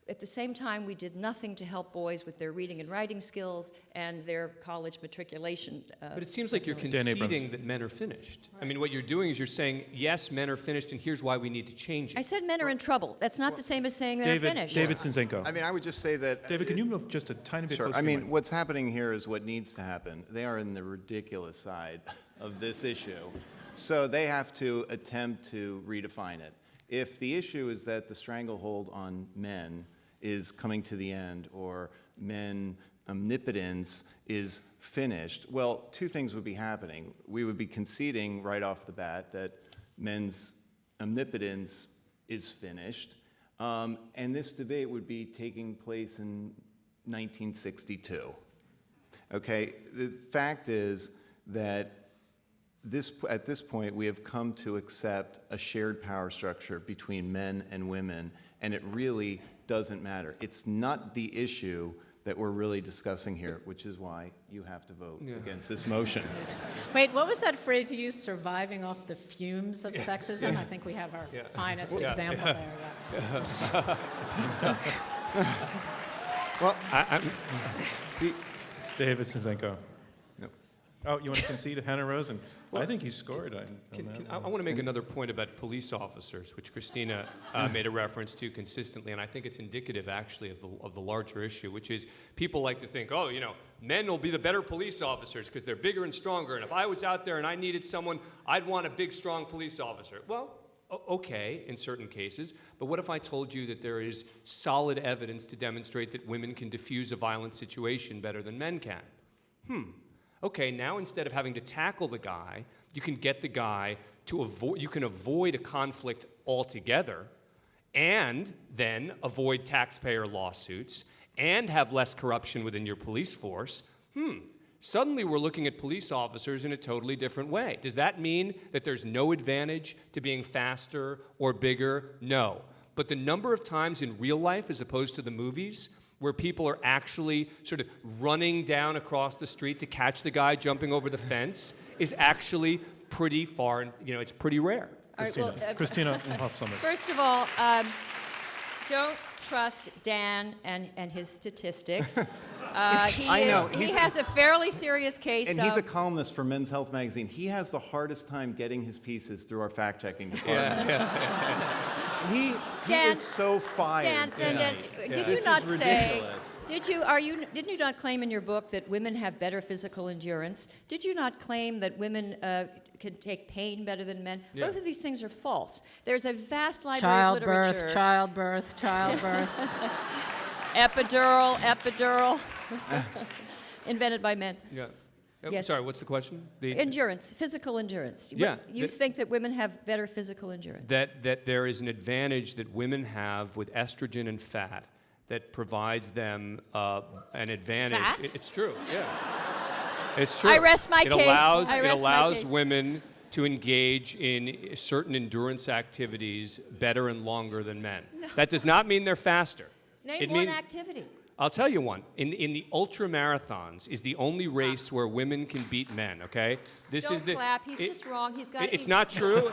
At the same time, we did nothing to help boys with their reading and writing skills and their college matriculation. But it seems like you're Dan Abrams. conceding that men are finished. I mean, what you're doing is you're saying, yes, men are finished, and here's why we need to change it. I said men are in trouble. That's not the same as saying they're finished. David Zinczenko. I mean, I would just say that. David, can you move just a tiny bit Sure. closer I to mean, the mic? what's happening here is what needs to happen. They are in the ridiculous side of this issue. So they have to attempt to redefine it. If the issue is that the stranglehold on men is coming to the end, or men omnipotence is finished, well, two things would be happening. We would be conceding right off the bat that men's omnipotence is finished, and this debate would be taking place in 1962. Okay, the fact is that at this point, we have come to accept a shared power structure between men and women, and it really doesn't matter. It's not the issue that we're really discussing here, which is why you have to vote against this motion. Wait, what was that phrase you used? Surviving off the fumes of sexism? I think we have our finest example there. Well, David Zinczenko. No. Oh, you want to concede to Hanna Rosin? I think you scored on that. I want to make another point about police officers, which Christina made a reference to consistently, and I think it's indicative, actually, of the larger issue, which is people like to think, oh, you know, men will be the better police officers because they're bigger and stronger, and if I was out there and I needed someone, I'd want a big, strong police officer. Well, Okay, in certain cases, but what if I told you that there is solid evidence to demonstrate that women can diffuse a violent situation better than men can? Okay, now instead of having to tackle the guy, you can get the guy to avoid a conflict altogether, and then avoid taxpayer lawsuits, and have less corruption within your police force. Suddenly we're looking at police officers in a totally different way. Does that mean that there's no advantage to being faster or bigger? No. But the number of times in real life, as opposed to the movies, where people are actually sort of running down across the street to catch the guy jumping over the fence is actually pretty far, and it's pretty rare. All right, Christina, well, Christina Hoff, Sommers. first of all, don't trust Dan and his statistics. I know. He has a fairly serious case And of... he's a columnist for Men's Health magazine. He has the hardest time getting his pieces through our fact-checking department. He Dan- is so fired. Dan, tonight. did This you not is say? ridiculous. Didn't you not claim in your book that women have better physical endurance? Did you not claim that women can take pain better than men? Yeah. Both of these things are false. There's a vast library of literature. Childbirth. Epidural. Invented by men. Yeah. Yes. Sorry, what's the question? Endurance, physical endurance. Yeah, You think that women have better physical endurance? That there is an advantage that women have with estrogen and fat that provides them an advantage. Fat? It's true. Yeah. It's true. I rest my it case. Allows, I it rest my allows case. women to engage in certain endurance activities better and longer than men. That does not mean they're faster. Name It one mean- activity. I'll tell you one. In the ultra marathons is the only race where women can beat men. Okay, this Don't is the. clap. He's just wrong. He's got. It's not true.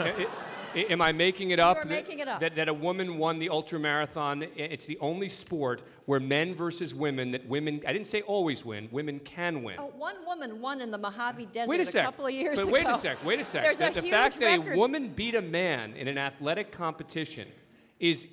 Am I making it up? are making it up. That a woman won the ultra marathon. It's the only sport where men versus women that women. I didn't say always win. Women can win. Oh, one woman won in the Mojave Desert Wait a a sec. couple of years but ago. wait a sec. Wait a sec. There's a the huge fact that record. a woman beat a man in an athletic competition is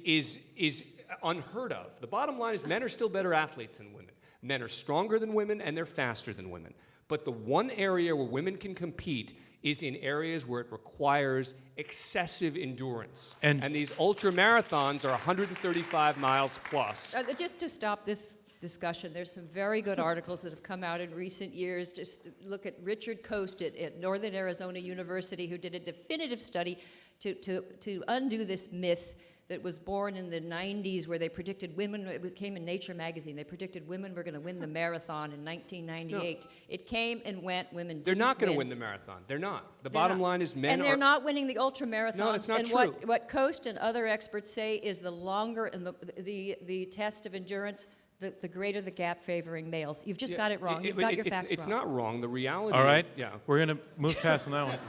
unheard of. The bottom line is men are still better athletes than women. Men are stronger than women and they're faster than women. But the one area where women can compete is in areas where it requires excessive endurance. And these ultra marathons are 135 miles plus. Just to stop this discussion, there's some very good articles that have come out in recent years. Just look at Richard Coast at Northern Arizona University, who did a definitive study to undo this myth that was born in the 90s, where they predicted women, it came in Nature magazine, they predicted women were going to win the marathon in 1998. No. It came and went, women didn't They're not going to win win the marathon. They're not. The bottom line is men and they're not winning the ultra marathons. No, it's not and true. What Coast and other experts say is the longer and the test of endurance, the greater the gap favoring males. You've just got it wrong. You've got your facts It's wrong. not wrong. The reality all right, is, yeah. we're going to move past on that one.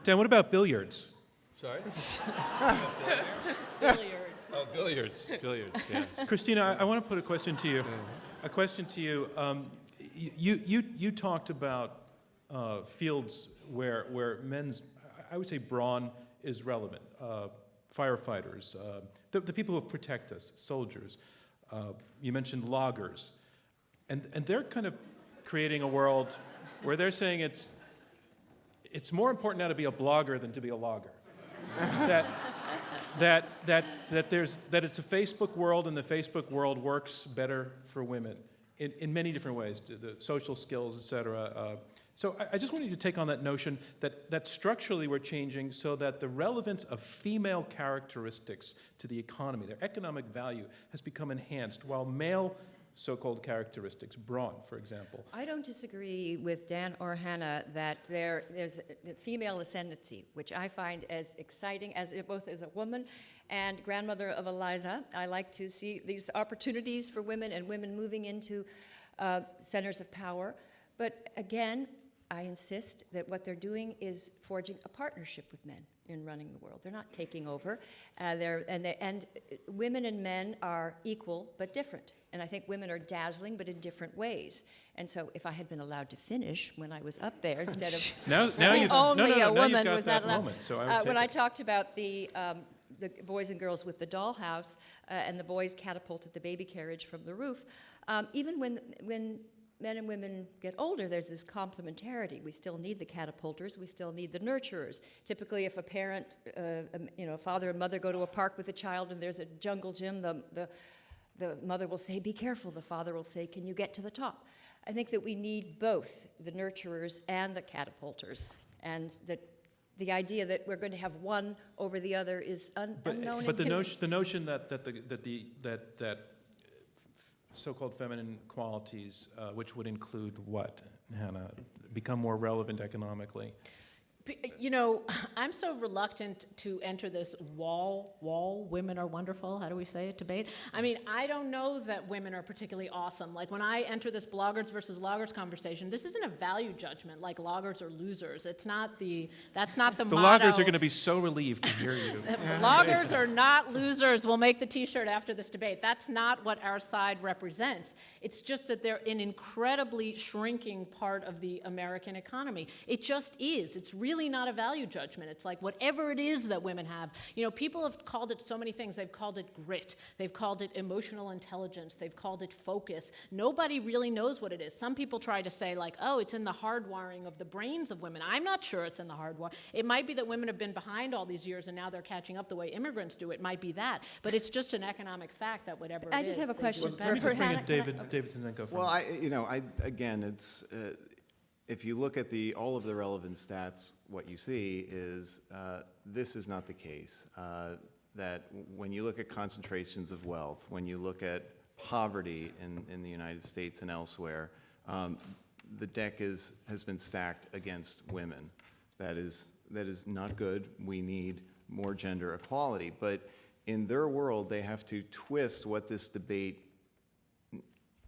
Dan, what about billiards? Sorry? Billiards. Oh, billiards. Billiards, yes. Christina, I want to put a question to you. A question to you. You talked about fields where men's, I would say, brawn is relevant. Firefighters, the people who protect us, soldiers. You mentioned loggers, and they're kind of creating a world where they're saying it's more important now to be a blogger than to be a logger. that it's a Facebook world, and the Facebook world works better for women in many different ways, the social skills, et cetera. So I just wanted you to take on that notion that structurally we're changing so that the relevance of female characteristics to the economy, their economic value, has become enhanced, while male so-called characteristics, brawn, for example. I don't disagree with Dan or Hanna that there's a female ascendancy, which I find as exciting as both as a woman and grandmother of Eliza. I like to see these opportunities for women and women moving into centers of power. But again, I insist that what they're doing is forging a partnership with men in running the world. They're not taking over. And women and men are equal but different. And I think women are dazzling but in different ways. And so if I had been allowed to finish when I was up there instead of now you've, only a woman got was that not allowed. moment, so I would When take I it. talked about the boys and girls with the dollhouse and the boys catapulted the baby carriage from the roof, even when men and women get older, there's this complementarity. We still need the catapulters. We still need the nurturers. Typically, if a parent, a father and mother go to a park with a child and there's a jungle gym, the mother will say, "Be careful." The father will say, "Can you get to the top?" I think that we need both the nurturers and the catapulters, and that the idea that we're going to have one over the other is unknown. But the notion that so-called feminine qualities, which would include what, Hannah, become more relevant economically? You know, I'm so reluctant to enter this wall, women are wonderful, how do we say it, debate? I mean, I don't know that women are particularly awesome. Like when I enter this bloggers versus loggers conversation, this isn't a value judgment like loggers are losers. That's not the motto. The loggers are going to be so relieved to hear you. Loggers are not losers. We'll make the t-shirt after this debate. That's not what our side represents. It's just that they're an incredibly shrinking part of the American economy. It just is. It's really not a value judgment. It's like whatever it is that women have. You know, people have called it so many things. They've called it grit. They've called it emotional intelligence. They've called it focus. Nobody really knows what it is. Some people try to say like, oh, it's in the hardwiring of the brains of women. I'm not sure it's in the hardwire. It might be that women have been behind all these years and now they're catching up the way immigrants do. It might be that. But it's just an economic fact that whatever it is. I just have a question Let me for just bring Hannah. in David Zinczenko. Well, again, it's if you look at all of the relevant stats, what you see is this is not the case. That when you look at concentrations of wealth, when you look at poverty in the United States and elsewhere, the deck has been stacked against women. That is not good. We need more gender equality. But in their world, they have to twist what this debate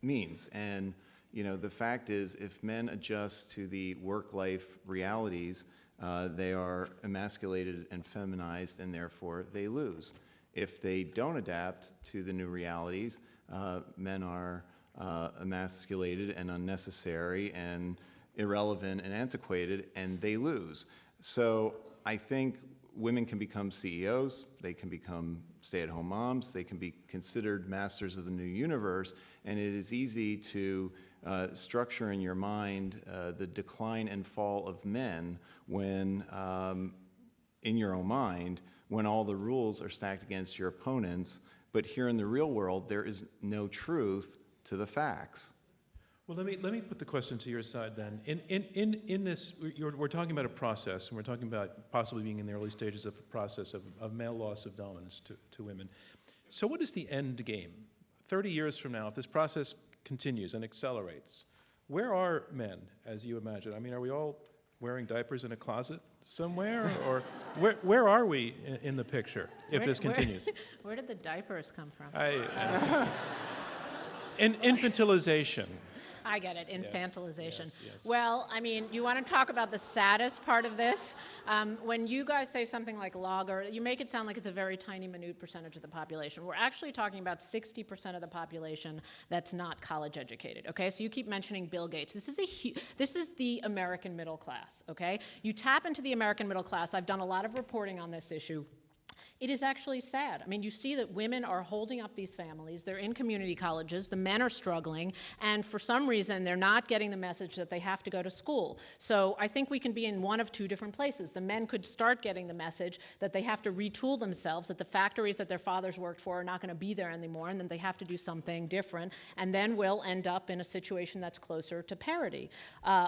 means. And the fact is, if men adjust to the work-life realities, they are emasculated and feminized, and therefore they lose. If they don't adapt to the new realities, men are emasculated and unnecessary and irrelevant and antiquated, and they lose. So I think women can become CEOs, they can become stay-at-home moms, they can be considered masters of the new universe, and it is easy to structure in your mind the decline and fall of men when, in your own mind, when all the rules are stacked against your opponents, but here in the real world, there is no truth to the facts. Well, let me put the question to your side then. In this, we're talking about a process, and we're talking about possibly being in the early stages of a process of male loss of dominance to women. So what is the end game? 30 years from now, if this process continues and accelerates, where are men, as you imagine? I mean, are we all wearing diapers in a closet somewhere, or where are we in the picture if this continues? Where did the diapers come from? Infantilization. I get it, infantilization. Yes. Well, I mean, you want to talk about the saddest part of this? When you guys say something like logger, you make it sound like it's a very tiny, minute percentage of the population. We're actually talking about 60% of the population that's not college educated, okay? So you keep mentioning Bill Gates. This is the American middle class, okay? You tap into the American middle class. I've done a lot of reporting on this issue. It is actually sad. I mean, you see that women are holding up these families. They're in community colleges. The men are struggling. And for some reason, they're not getting the message that they have to go to school. So I think we can be in one of two different places. The men could start getting the message that they have to retool themselves, that the factories that their fathers worked for are not going to be there anymore, and then they have to do something different. And then we'll end up in a situation that's closer to parity.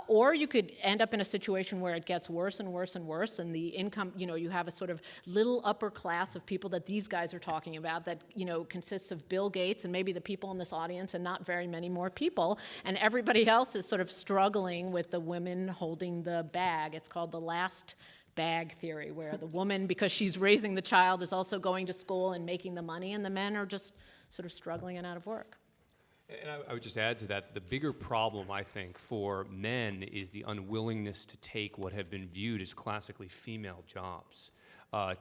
Or you could end up in a situation where it gets worse and worse and worse, and the income, you have a sort of little upper class of people that these guys are talking about that, consists of Bill Gates and maybe the people in this audience and not very many more people. And everybody else is sort of struggling with the women holding the bag. It's called the last bag theory, where the woman, because she's raising the child, is also going to school and making the money, and the men are just sort of struggling and out of work. And I would just add to that, the bigger problem, I think, for men is the unwillingness to take what have been viewed as classically female jobs.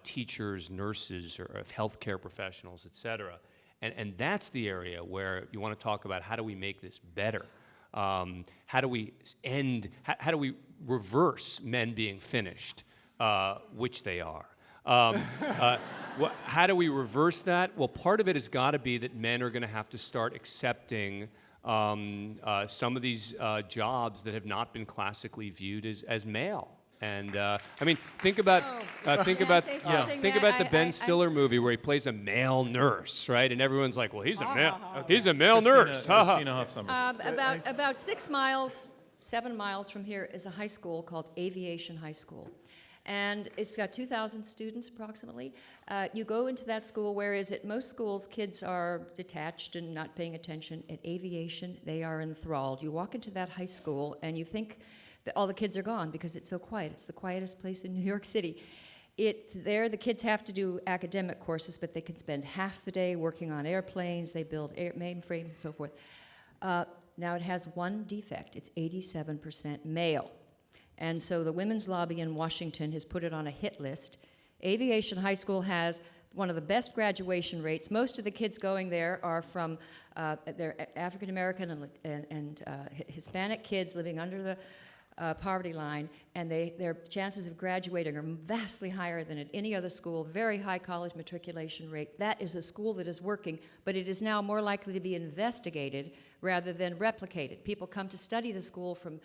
Teachers, nurses, or healthcare professionals, et cetera. And that's the area where you want to talk about how do we make this better? How do we reverse men being finished, which they are? How do we reverse that? Well, part of it has got to be that men are going to have to start accepting some of these jobs that have not been classically viewed as male. And I mean, think about think about the Ben Stiller movie where he plays a male nurse, right? And everyone's like, "Well, he's a male nurse." Christina Hoff, Sommers. About 7 miles from here is a high school called Aviation High School. And it's got 2,000 students approximately. You go into that school, whereas at most schools, kids are detached and not paying attention. At Aviation, they are enthralled. You walk into that high school and you think that all the kids are gone because it's so quiet. It's the quietest place in New York City. It's there, the kids have to do academic courses, but they can spend half the day working on airplanes. They build mainframes and so forth. Now it has one defect. It's 87% male. And so the Women's Lobby in Washington has put it on a hit list. Aviation High School has one of the best graduation rates. Most of the kids going there are from, they're African American and Hispanic kids living under the poverty line, and their chances of graduating are vastly higher than at any other school, very high college matriculation rate. That is a school that is working, but it is now more likely to be investigated rather than replicated. People come to study the school from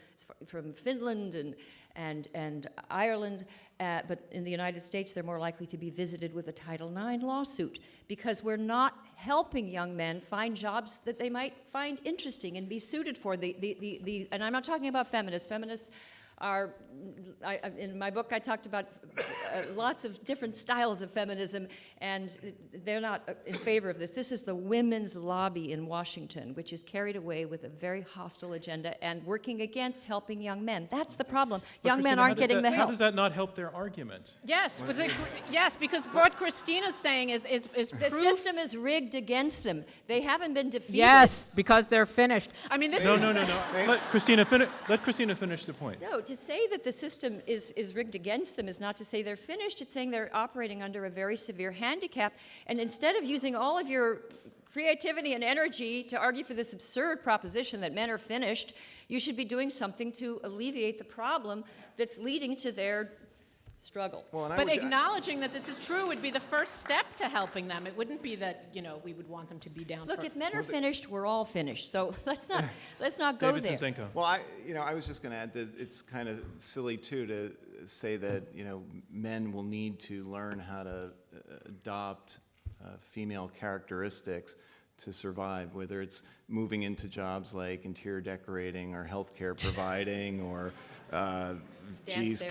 Finland and Ireland, but in the United States, they're more likely to be visited with a Title IX lawsuit because we're not helping young men find jobs that they might find interesting and be suited for. And I'm not talking about feminists. Feminists are, in my book, I talked about lots of different styles of feminism, and they're not in favor of this. This is the women's lobby in Washington, which is carried away with a very hostile agenda and working against helping young men. That's the problem. Young men aren't getting the help. How does that not help their argument? Yes, yes, because what Christina's saying is the system is rigged against them. They haven't been defeated. Yes, because they're finished. I mean, this is... No. Let Christina finish the point. No, to say that the system is rigged against them is not to say they're finished. It's saying they're operating under a very severe handicap. And instead of using all of your creativity and energy to argue for this absurd proposition that men are finished, you should be doing something to alleviate the problem that's leading to their struggle. But acknowledging that this is true would be the first step to helping them. It wouldn't be that, we would want them to be down. Look, if men are finished, we're all finished. So let's not go David there. Zinczenko. Well, I was just going to add that it's kind of silly too to say that men will need to learn how to adopt female characteristics to survive, whether it's moving into jobs like interior decorating or healthcare providing or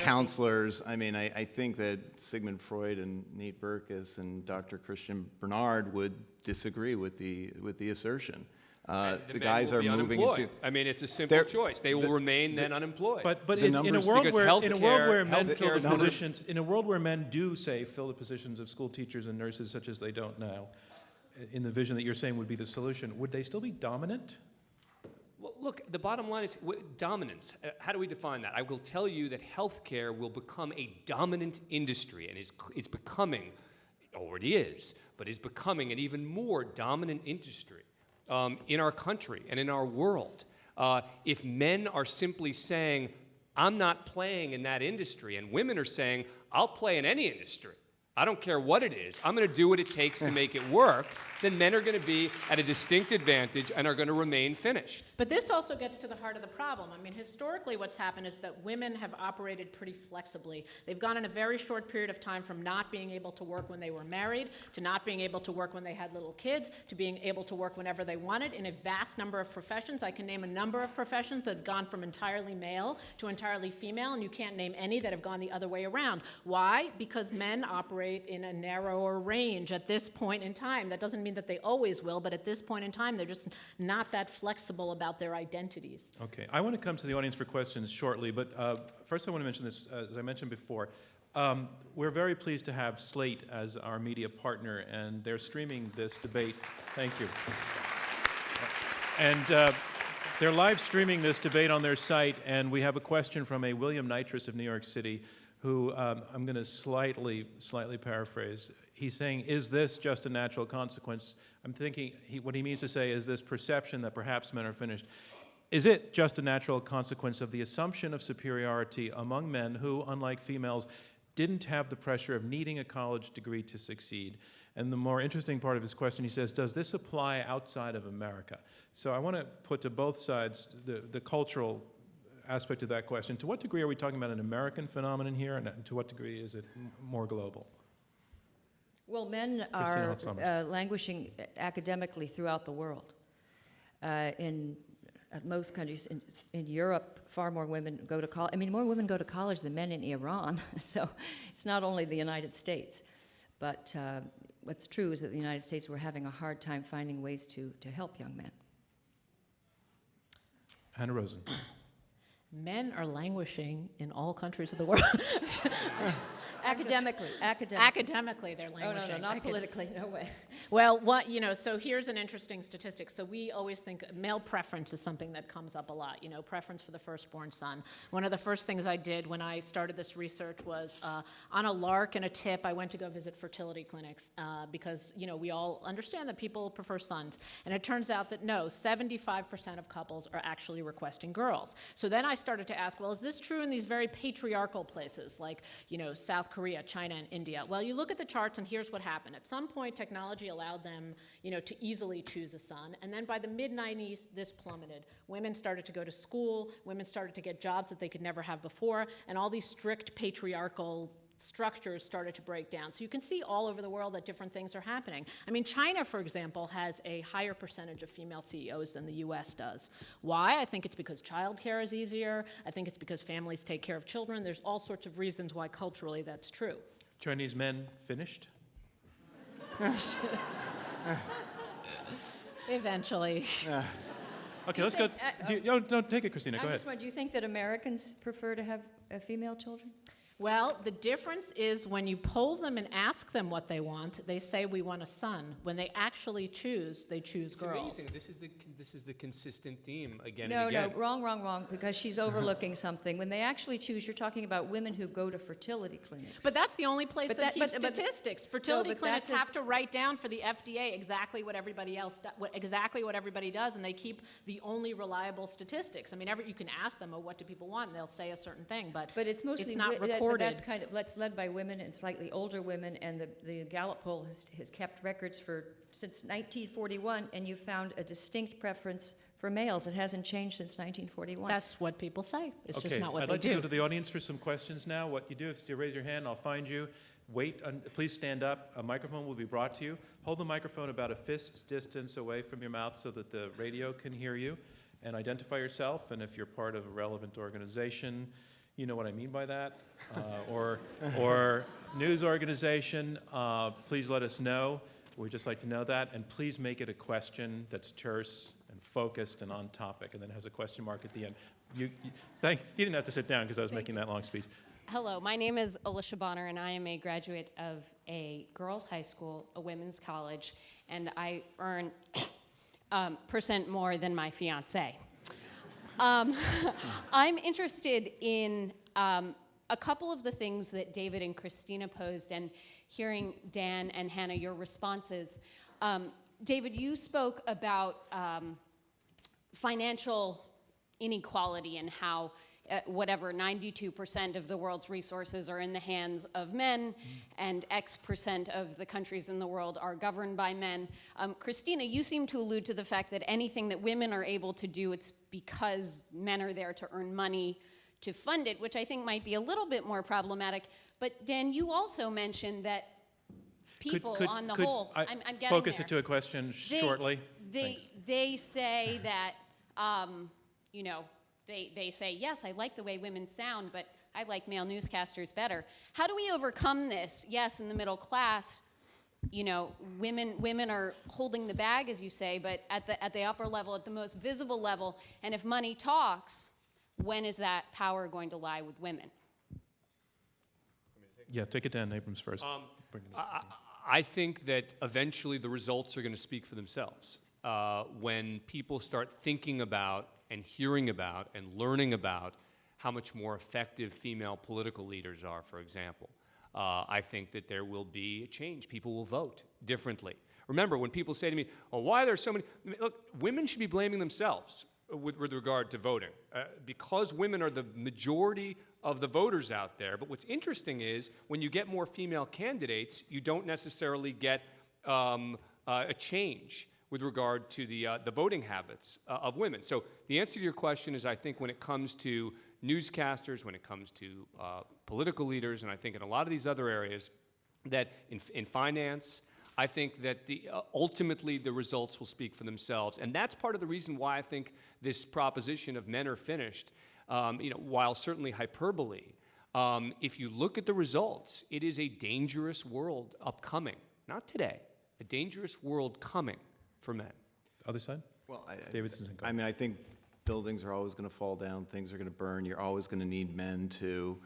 counselors. I mean, I think that Sigmund Freud and Nate Berkus and Dr. Christian Bernard would disagree with the assertion. The guys are moving into. I mean, it's a simple choice. They will remain then unemployed. But in a world where men fill the positions, in a world where men do say fill the positions of school teachers and nurses, such as they don't now, in the vision that you're saying would be the solution, would they still be dominant? Well, look, the bottom line is dominance. How do we define that? I will tell you that healthcare will become a dominant industry, and it's becoming, it already is, but is becoming an even more dominant industry in our country and in our world. If men are simply saying, I'm not playing in that industry, and women are saying, I'll play in any industry, I don't care what it is, I'm going to do what it takes to make it work, then men are going to be at a distinct advantage and are going to remain finished. But this also gets to the heart of the problem. I mean, historically what's happened is that women have operated pretty flexibly. They've gone in a very short period of time from not being able to work when they were married, to not being able to work when they had little kids, to being able to work whenever they wanted in a vast number of professions. I can name a number of professions that have gone from entirely male to entirely female, and you can't name any that have gone the other way around. Why? Because men operate in a narrower range at this point in time. That doesn't mean that they always will, but at this point in time, they're just not that flexible about their identities. Okay, I want to come to the audience for questions shortly, but first I want to mention this, as I mentioned before. We're very pleased to have Slate as our media partner, and they're streaming this debate. Thank you. And they're live streaming this debate on their site, and we have a question from a William Nitrous of New York City, who I'm going to slightly paraphrase. He's saying, is this just a natural consequence? I'm thinking what he means to say is this perception that perhaps men are finished. Is it just a natural consequence of the assumption of superiority among men who, unlike females, didn't have the pressure of needing a college degree to succeed. And the more interesting part of his question, he says, does this apply outside of America? So I want to put to both sides the cultural aspect of that question. To what degree are we talking about an American phenomenon here, and to what degree is it more global? Well, men Christina are Hoff Sommers. languishing academically throughout the world. In most countries, in Europe, far more women go to college. I mean, more women go to college than men in Iran. So it's not only the United States. But what's true is that the United States, we're having a hard time finding ways to help young men. Hanna Rosin. Men are languishing in all countries of the world. Academically. Academically, they're Oh, languishing. no, not politically, no way. Well, so here's an interesting statistic. So we always think male preference is something that comes up a lot, preference for the firstborn son. One of the first things I did when I started this research was on a lark and a tip, I went to go visit fertility clinics because, we all understand that people prefer sons. And it turns out that no, 75% of couples are actually requesting girls. So then I started to ask, well, is this true in these very patriarchal places like, South Korea, China, and India? Well, you look at the charts and here's what happened. At some point, technology allowed them, to easily choose a son. And then by the mid-90s, this plummeted. Women started to go to school, women started to get jobs that they could never have before, and all these strict patriarchal structures started to break down. So you can see all over the world that different things are happening. I mean, China, for example, has a higher percentage of female CEOs than the US does. Why? I think it's because childcare is easier. I think it's because families take care of children. There's all sorts of reasons why culturally that's true. Chinese men finished? Eventually. Okay, let's go. No, take it, Christina. Go I'm ahead. just wondering, do you think that Americans prefer to have female children? Well, the difference is when you poll them and ask them what they want, they say we want a son. When they actually choose, they choose girls. Amazing. This is the consistent theme again No, and again. wrong, because she's overlooking something. When they actually choose, you're talking about women who go to fertility clinics. But that's the only place But that that- keeps but- statistics. Fertility but clinics that's a- have to write down for the FDA exactly what everybody else exactly what everybody does, and they keep the only reliable statistics. I mean, you can ask them, what do people want, and they'll say a certain thing, but But it's mostly not but recorded. that's kind of that's led by women and slightly older women, and the Gallup poll has kept records since 1941, and you found a distinct preference for males. It hasn't changed since 1941. That's what people say. It's just not what I'd they like do. to go to the audience for some questions now. What you do is you raise your hand, I'll find you. Please stand up. A microphone will be brought to you. Hold the microphone about a fist distance away from your mouth so that the radio can hear you. And identify yourself, and if you're part of a relevant organization, you know what I mean by that, or news organization, please let us know. We'd just like to know that, and please make it a question that's terse and focused and on topic, and then has a question mark at the end. You didn't have to sit down because I was making that long speech. Hello, my name is Alicia Bonner, and I am a graduate of a girls' high school, a women's college, and I earn percent more than my fiance. I'm interested in a couple of the things that David and Christina posed, and hearing Dan and Hannah, your responses. David, you spoke about financial inequality and how 92% of the world's resources are in the hands of men, and X% of the countries in the world are governed by men. Christina, you seem to allude to the fact that anything that women are able to do, it's because men are there to earn money to fund it, which I think might be a little bit more problematic. But Dan, you also mentioned that people on the whole, I'm getting focus there. it to a question shortly. They say that, they say, yes, I like the way women sound, but I like male newscasters better. How do we overcome this? Yes, in the middle class, women are holding the bag, as you say, but at the upper level, at the most visible level, and if money talks, when is that power going to lie with women? Yeah, take it down, Abrams first. I think that eventually the results are going to speak for themselves. When people start thinking about and hearing about and learning about how much more effective female political leaders are, for example, I think that there will be a change. People will vote differently. Remember, when people say to me, why are there so many... Look, women should be blaming themselves. with regard to voting, because women are the majority of the voters out there. But what's interesting is when you get more female candidates, you don't necessarily get a change with regard to the voting habits of women. So the answer to your question is, I think when it comes to newscasters, when it comes to political leaders, and I think in a lot of these other areas, that in finance, I think that ultimately the results will speak for themselves. And that's part of the reason why I think this proposition of men are finished, while certainly hyperbole, if you look at the results, it is a dangerous world upcoming. Not today, a dangerous world coming for men. Other side? Well, David Zinczenko. I mean, I think buildings are always going to fall down, things are going to burn. You're always going to need men to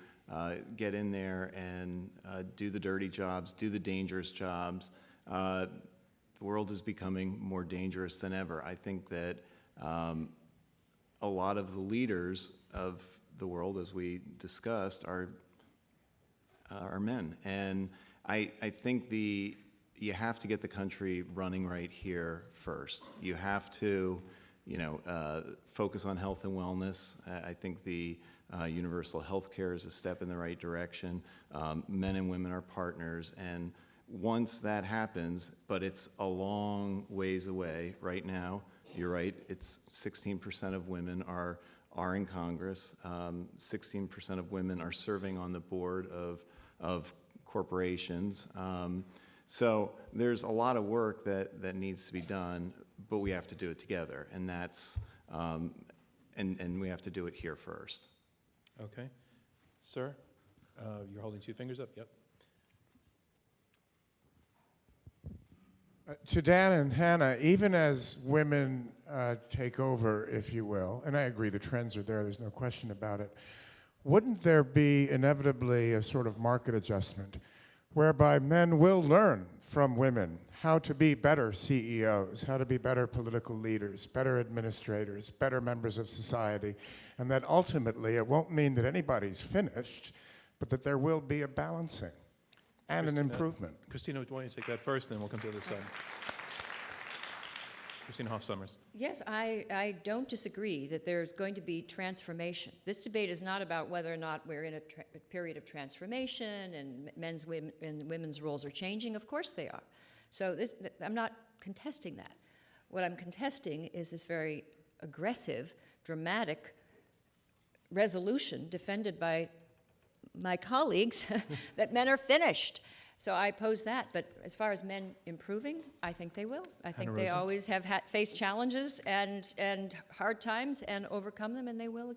get in there and do the dirty jobs, do the dangerous jobs. The world is becoming more dangerous than ever. I think that a lot of the leaders of the world, as we discussed, are men. And I think you have to get the country running right here first. You have to, focus on health and wellness. I think the universal health care is a step in the right direction. Men and women are partners, and once that happens, but it's a long ways away right now. You're right, it's 16% of women are in Congress. 16% of women are serving on the board of corporations. So there's a lot of work that needs to be done, but we have to do it together, and that's and we have to do it here first. Okay. Sir, you're holding two fingers up. Yep. To Dan and Hannah, even as women take over, if you will, and I agree the trends are there, there's no question about it, wouldn't there be inevitably a sort of market adjustment whereby men will learn from women how to be better CEOs, how to be better political leaders, better administrators, better members of society, and that ultimately it won't mean that anybody's finished, but that there will be a balancing and an improvement? Christina, why don't you take that first, and then we'll come to the other side. Christina Hoff, Sommers. Yes, I don't disagree that there's going to be transformation. This debate is not about whether or not we're in a period of transformation and men's and women's roles are changing. Of course they are. So I'm not contesting that. What I'm contesting is this very aggressive, dramatic resolution defended by my colleagues that men are finished. So I oppose that. But as far as men improving, I think they will. I think they always have faced challenges and hard times and overcome them, and they will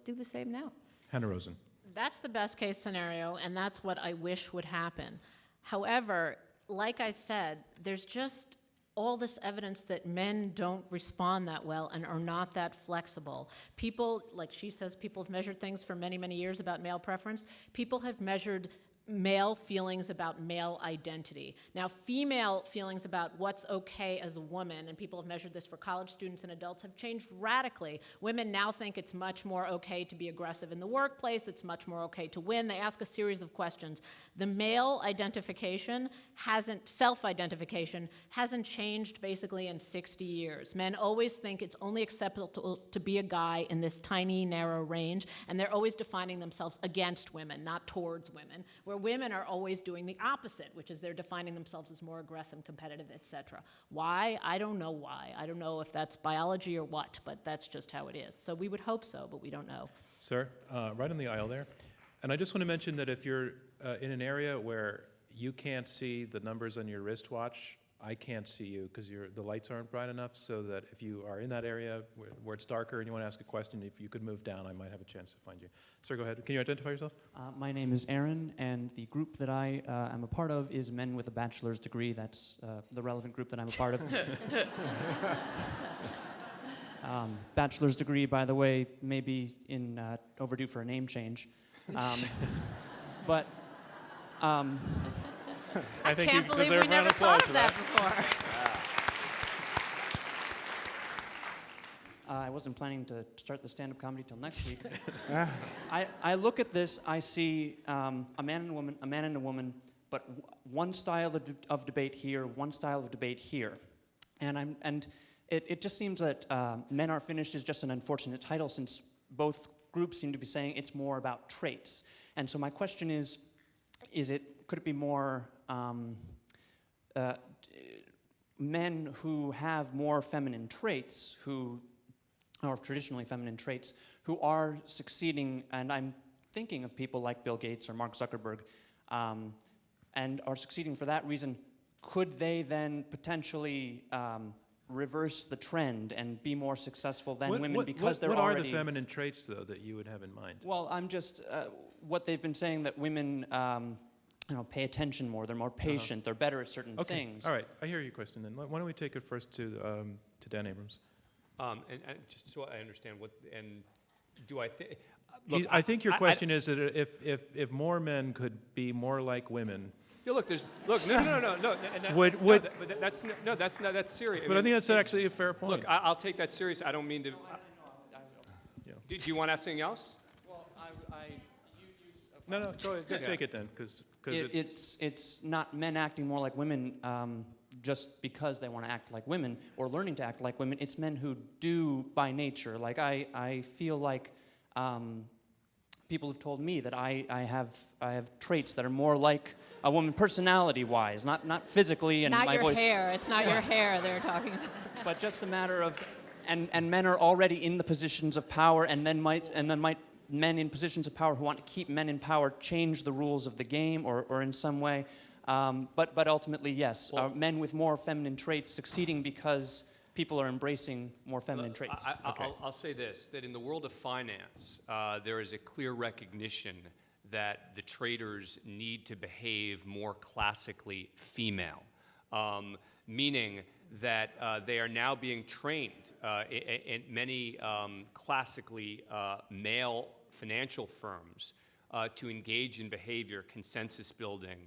do the same now. Hanna Rosin. That's the best case scenario, and that's what I wish would happen. However, like I said, there's just all this evidence that men don't respond that well and are not that flexible. People, like she says, people have measured things for many, many years about male preference. People have measured male feelings about male identity. Now, female feelings about what's okay as a woman, and people have measured this for college students and adults, have changed radically. Women now think it's much more okay to be aggressive in the workplace, it's much more okay to win. They ask a series of questions. The male identification self-identification hasn't changed basically in 60 years. Men always think it's only acceptable to be a guy in this tiny, narrow range, and they're always defining themselves against women, not towards women, where women are always doing the opposite, which is they're defining themselves as more aggressive, competitive, etc. Why? I don't know why. I don't know if that's biology or what, but that's just how it is. So we would hope so, but we don't know. Sir, right in the aisle there. And I just want to mention that if you're in an area where you can't see the numbers on your wristwatch, I can't see you because the lights aren't bright enough, so that if you are in that area where it's darker and you want to ask a question, if you could move down, I might have a chance to find you. Sir, go ahead. Can you identify yourself? My name is Aaron, and the group that I am a part of is Men with a Bachelor's Degree. That's the relevant group that I'm a part of. Bachelor's degree, by the way, may be overdue for a name change. But I think can't you believe deserve we a round never of applause thought for of that before. I wasn't planning to start the stand-up comedy till next week. I look at this, I see a man and a woman, but one style of debate here, one style of debate here. And it just seems that Men Are Finished is just an unfortunate title, since both groups seem to be saying it's more about traits. And so my question is could it be more men who have more feminine traits, who are traditionally feminine traits, who are succeeding, and I'm thinking of people like Bill Gates or Mark Zuckerberg, and are succeeding for that reason, could they then potentially reverse the trend and be more successful than women because they're already... What are the feminine traits, though, that you would have in mind? Well, I'm just... what they've been saying, that women pay attention more, they're more patient, they're better at certain things. All right, I hear your question then. Why don't we take it first to Dan Abrams? And just so I understand what, and do I think... I think your question is that if more men could be more like women... Yeah, no. That's serious. But I think that's actually a fair point. Look, I'll take that serious. I don't mean to... Do you want to ask something else? Well, No, go ahead. Take it then, because it's not men acting more like women just because they want to act like women or learning to act like women. It's men who do by nature. Like I feel like people have told me that I have traits that are more like a woman personality-wise, not physically and not my your voice. Hair. It's not your hair they're talking about. But just a matter of, and men are already in the positions of power, and then might men in positions of power who want to keep men in power change the rules of the game or in some way. But ultimately, yes, men with more feminine traits succeeding because people are embracing more feminine traits. I'll say this, that in the world of finance, there is a clear recognition that the traders need to behave more classically female, meaning that they are now being trained in many classically male financial firms to engage in behavior, consensus building,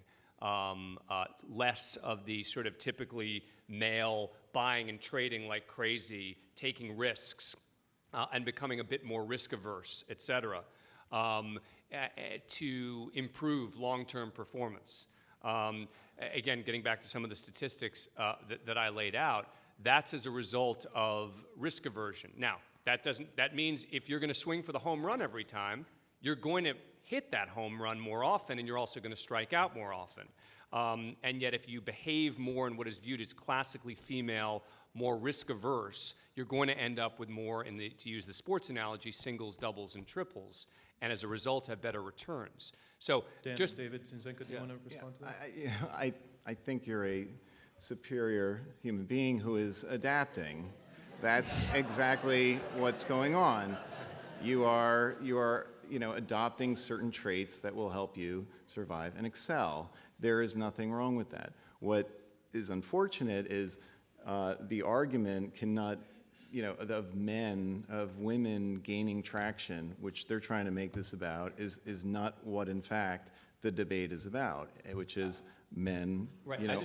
less of the sort of typically male buying and trading like crazy, taking risks, and becoming a bit more risk averse, et cetera, to improve long-term performance. Again, getting back to some of the statistics that I laid out, that's as a result of risk aversion. Now, that means if you're going to swing for the home run every time, you're going to hit that home run more often, and you're also going to strike out more often. And yet, if you behave more in what is viewed as classically female, more risk-averse, you're going to end up with more, to use the sports analogy, singles, doubles, and triples, and as a result, have better returns. So, David Zinczenko, do you want to respond to that? I think you're a superior human being who is adapting. That's exactly what's going on. You are adopting certain traits that will help you survive and excel. There is nothing wrong with that. What is unfortunate is the argument cannot, of women gaining traction, which they're trying to make this about, is not what, in fact, the debate is about, which is men,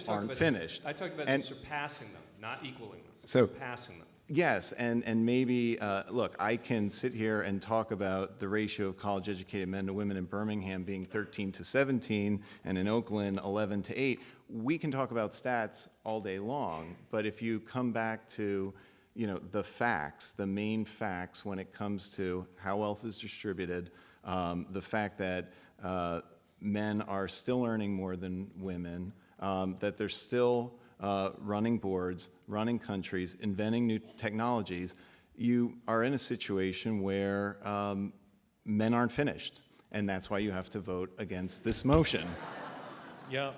aren't finished. I talked about surpassing them, not equaling them. Surpassing them. Yes, and maybe, look, I can sit here and talk about the ratio of college-educated men to women in Birmingham being 13 to 17, and in Oakland, 11 to 8. We can talk about stats all day long, but if you come back to, the facts, the main facts when it comes to how wealth is distributed, the fact that men are still earning more than women, that they're still running boards, running countries, inventing new technologies, you are in a situation where men aren't finished. And that's why you have to vote against this motion. Yeah,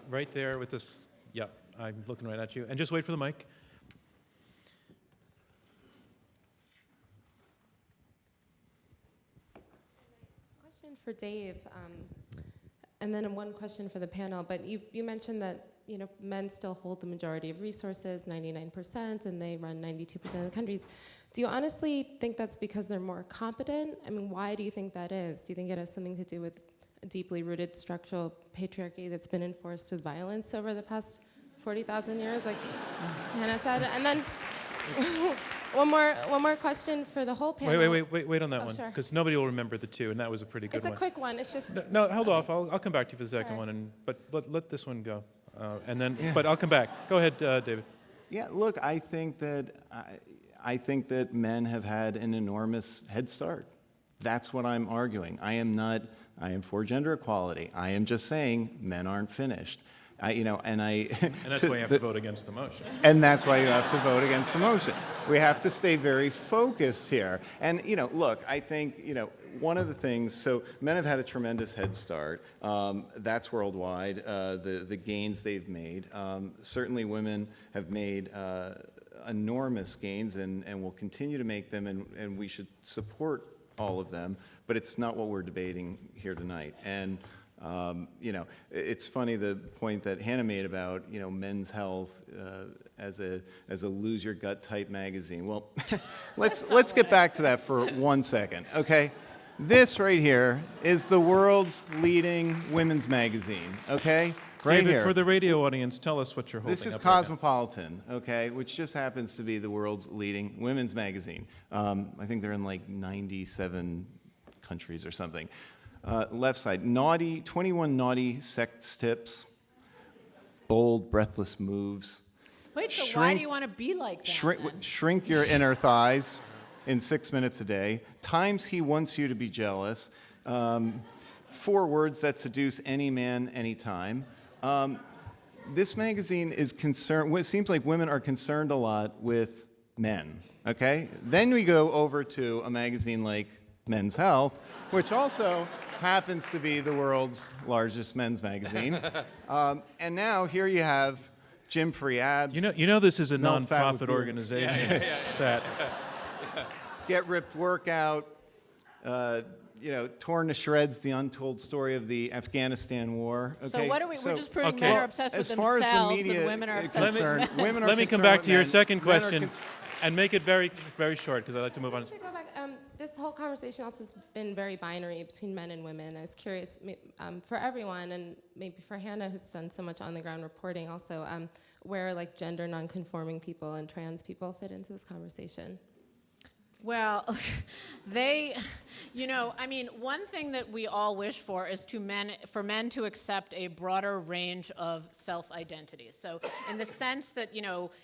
right there with this. Yeah, I'm looking right at you. And just wait for the mic. Question for Dave, and then one question for the panel. But you mentioned that men still hold the majority of resources, 99%, and they run 92% of the countries. Do you honestly think that's because they're more competent? I mean, why do you think that is? Do you think it has something to do with a deeply rooted structural patriarchy that's been enforced with violence over the past 40,000 years, like Hanna said? And then one more question for the whole panel. Wait on that one, because nobody will remember the two, and that was a pretty good one. It's a quick one. It's just no, hold off. I'll come back to you for the second one, but let this one go. And then, but I'll come back. Go ahead, David. Yeah, look, I think that men have had an enormous head start. That's what I'm arguing. I am for gender equality. I am just saying men aren't finished. And that's why you have to vote against the motion. And that's why you have to vote against the motion. We have to stay very focused here. And, look, I think, one of the things, so men have had a tremendous head start. That's worldwide, the gains they've made. Certainly women have made enormous gains and will continue to make them, and we should support all of them, but it's not what we're debating here tonight. And it's funny the point that Hannah made about Men's Health as a lose your gut type magazine. Well, let's get back to that for 1 second, okay? This right here is the world's leading women's magazine, okay? Right David, here. for the radio audience, tell us what you're holding This is up right now. Cosmopolitan, okay, which just happens to be the world's leading women's magazine. I think they're in like 97 countries or something. Left side, 21 naughty sex tips, bold, breathless moves. Wait, so why do you want to be like that? Shrink your inner thighs in 6 minutes a day. Times he wants you to be jealous. 4 words that seduce any man, anytime. This magazine is concerned, it seems like women are concerned a lot with men, okay? Then we go over to a magazine like Men's Health, which also happens to be the world's largest men's magazine. And now here you have gym-free abs. You know this is a melt fat with nonprofit beer. organization that Get ripped workout, torn to shreds, the untold story of the Afghanistan war. So Okay, what are we? We're just proving okay. men are Well, obsessed with as far as the themselves, media and women are is obsessed with concerned, men. women are Let me come concerned back with to your men. second Men are question and make it very, very short because I'd like to move on. To go back, this whole conversation also has been very binary between men and women. I was curious for everyone, and maybe for Hannah, who's done so much on-the-ground reporting, also where like gender non-conforming people and trans people fit into this conversation. Well, one thing that we all wish for is for men to accept a broader range of self-identities. So in the sense that,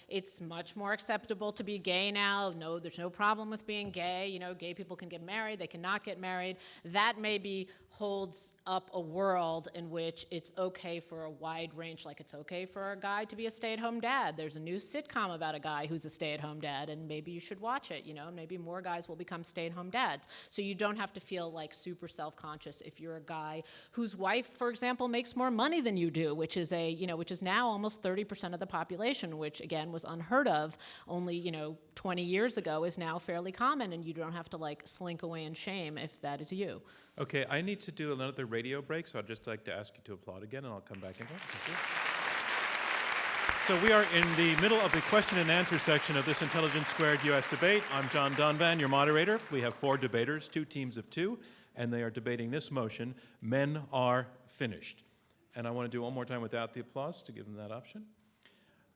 it's much more acceptable to be gay now. No, there's no problem with being gay. Gay people can get married, they cannot get married. That maybe holds up a world in which it's okay for a wide range, like it's okay for a guy to be a stay-at-home dad. There's a new sitcom about a guy who's a stay-at-home dad, and maybe you should watch it, maybe more guys will become stay-at-home dads. So you don't have to feel like super self-conscious if you're a guy whose wife, for example, makes more money than you do, which is now almost 30% of the population, which again was unheard of only, 20 years ago, is now fairly common, and you don't have to like slink away in shame if that is you. Okay, I need to do another radio break, so I'd just like to ask you to applaud again, and I'll come back and go. Thank you. So we are in the middle of the question and answer section of this Intelligence Squared U.S. debate. I'm John Donvan, your moderator. We have 4 debaters, 2 teams of 2, and they are debating this motion, men are finished. And I want to do one more time without the applause to give them that option.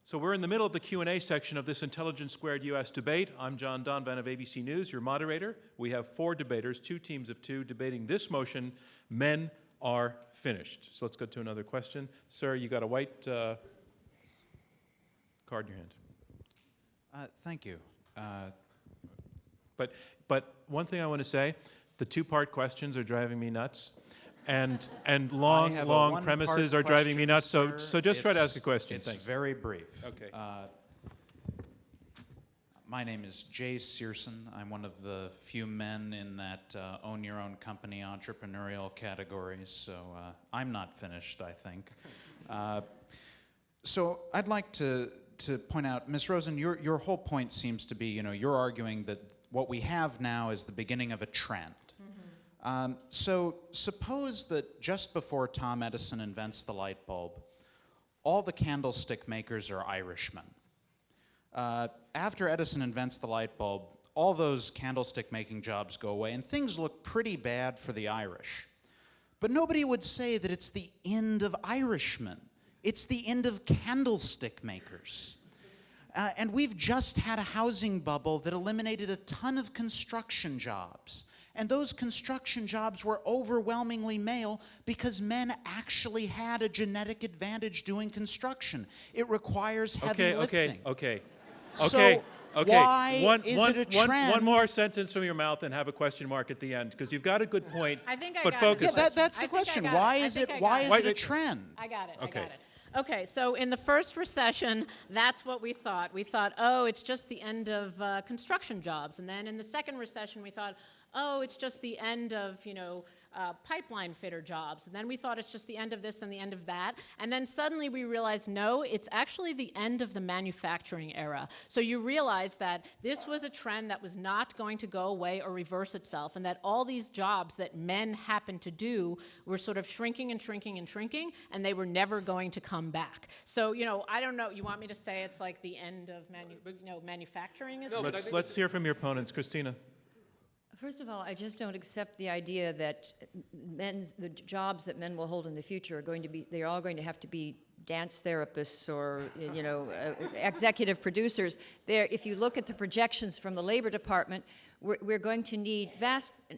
So we're in the middle of the Q&A section of this Intelligence Squared U.S. debate. I'm John Donvan of ABC News, your moderator. We have 4 debaters, 2 teams of 2, debating this motion, men are finished. So let's go to another question. Sir, you got a white card in your hand. Thank you. But one thing I want to say, the 2-part questions are driving me nuts. And long premises are driving me nuts, so just try to ask a question. It's Thanks. very brief. Okay. My name is Jay Searson. I'm one of the few men in that own your own company entrepreneurial category, so I'm not finished, I think. So I'd like to point out, Ms. Rosin, your whole point seems to be, you're arguing that what we have now is the beginning of a trend. So suppose that just before Tom Edison invents the light bulb, all the candlestick makers are Irishmen. After Edison invents the light bulb, all those candlestick making jobs go away, and things look pretty bad for the Irish. But nobody would say that it's the end of Irishmen. It's the end of candlestick makers. And we've just had a housing bubble that eliminated a ton of construction jobs. And those construction jobs were overwhelmingly male because men actually had a genetic advantage doing construction. It requires heavy lifting. Okay. So why is it a trend? One more sentence from your mouth and have a question mark at the end, because you've got a good point. I think I but got focus. it. Yeah, that's the question. Why is it a trend? I got it. Okay. I got it. Okay, so in the first recession, that's what we thought. We thought, oh, it's just the end of construction jobs. And then in the second recession, we thought, oh, it's just the end of, pipeline fitter jobs. And then we thought it's just the end of this and the end of that. And then suddenly we realized, no, it's actually the end of the manufacturing era. So you realize that this was a trend that was not going to go away or reverse itself, and that all these jobs that men happened to do were sort of shrinking and shrinking and shrinking, and they were never going to come back. So, I don't know. You want me to say it's like the end of manufacturing? Let's hear from your opponents. Christina. First of all, I just don't accept the idea that the jobs that men will hold in the future are going to be, they're all going to have to be dance therapists or, executive producers. If you look at the projections from the Labor Department, we're going to need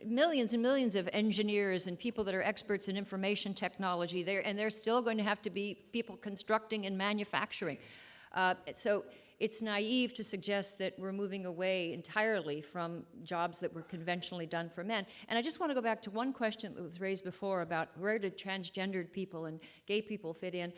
millions and millions of engineers and people that are experts in information technology there, and there's still going to have to be people constructing and manufacturing. So it's naive to suggest that we're moving away entirely from jobs that were conventionally done for men. And I just want to go back to one question that was raised before about where did transgendered people and gay people fit in.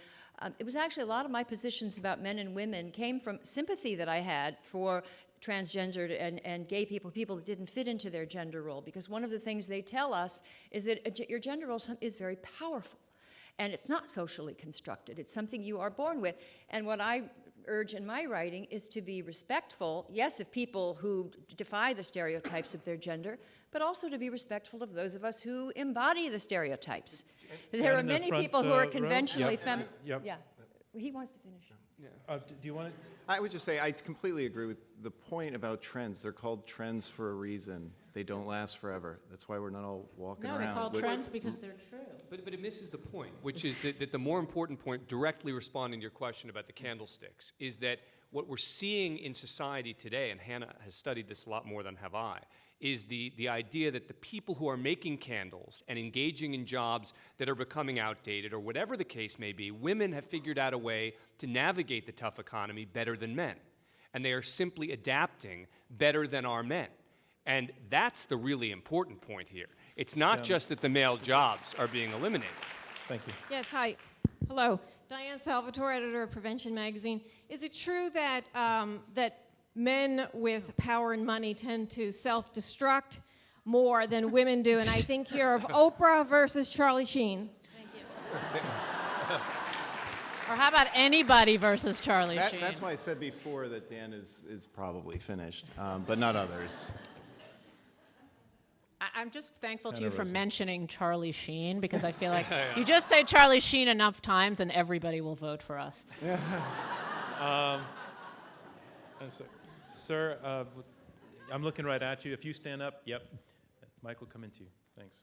It was actually a lot of my positions about men and women came from sympathy that I had for transgendered and gay people that didn't fit into their gender role. Because one of the things they tell us is that your gender role is very powerful. And it's not socially constructed. It's something you are born with. And what I urge in my writing is to be respectful, yes, of people who defy the stereotypes of their gender, but also to be respectful of those of us who embody the stereotypes. There are many people who are conventionally feminine. Yep. Yeah, he wants to finish. Do you want to? I would just say I completely agree with the point about trends. They're called trends for a reason. They don't last forever. That's why we're not all walking No, around. they're called trends because they're true. But it misses the point, which is that the more important point, directly responding to your question about the candlesticks, is that what we're seeing in society today, and Hanna has studied this a lot more than have I, is the idea that the people who are making candles and engaging in jobs that are becoming outdated, or whatever the case may be, women have figured out a way to navigate the tough economy better than men. And they are simply adapting better than our men. And that's the really important point here. It's not just that the male jobs are being eliminated. Thank you. Yes, hi. Hello. Diane Salvatore, editor of Prevention Magazine. Is it true that, that men with power and money tend to self-destruct more than women do? And I think here of Oprah versus Charlie Sheen. Thank you. Or how about anybody versus Charlie Sheen? That's why I said before that Dan is probably finished, but not others. I'm just thankful to Hanna you for Rosin. mentioning Charlie Sheen, because I feel like you just say Charlie Sheen enough times and everybody will vote for us. Sir, I'm looking right at you. If you stand up, yep. Mike will come into you. Thanks.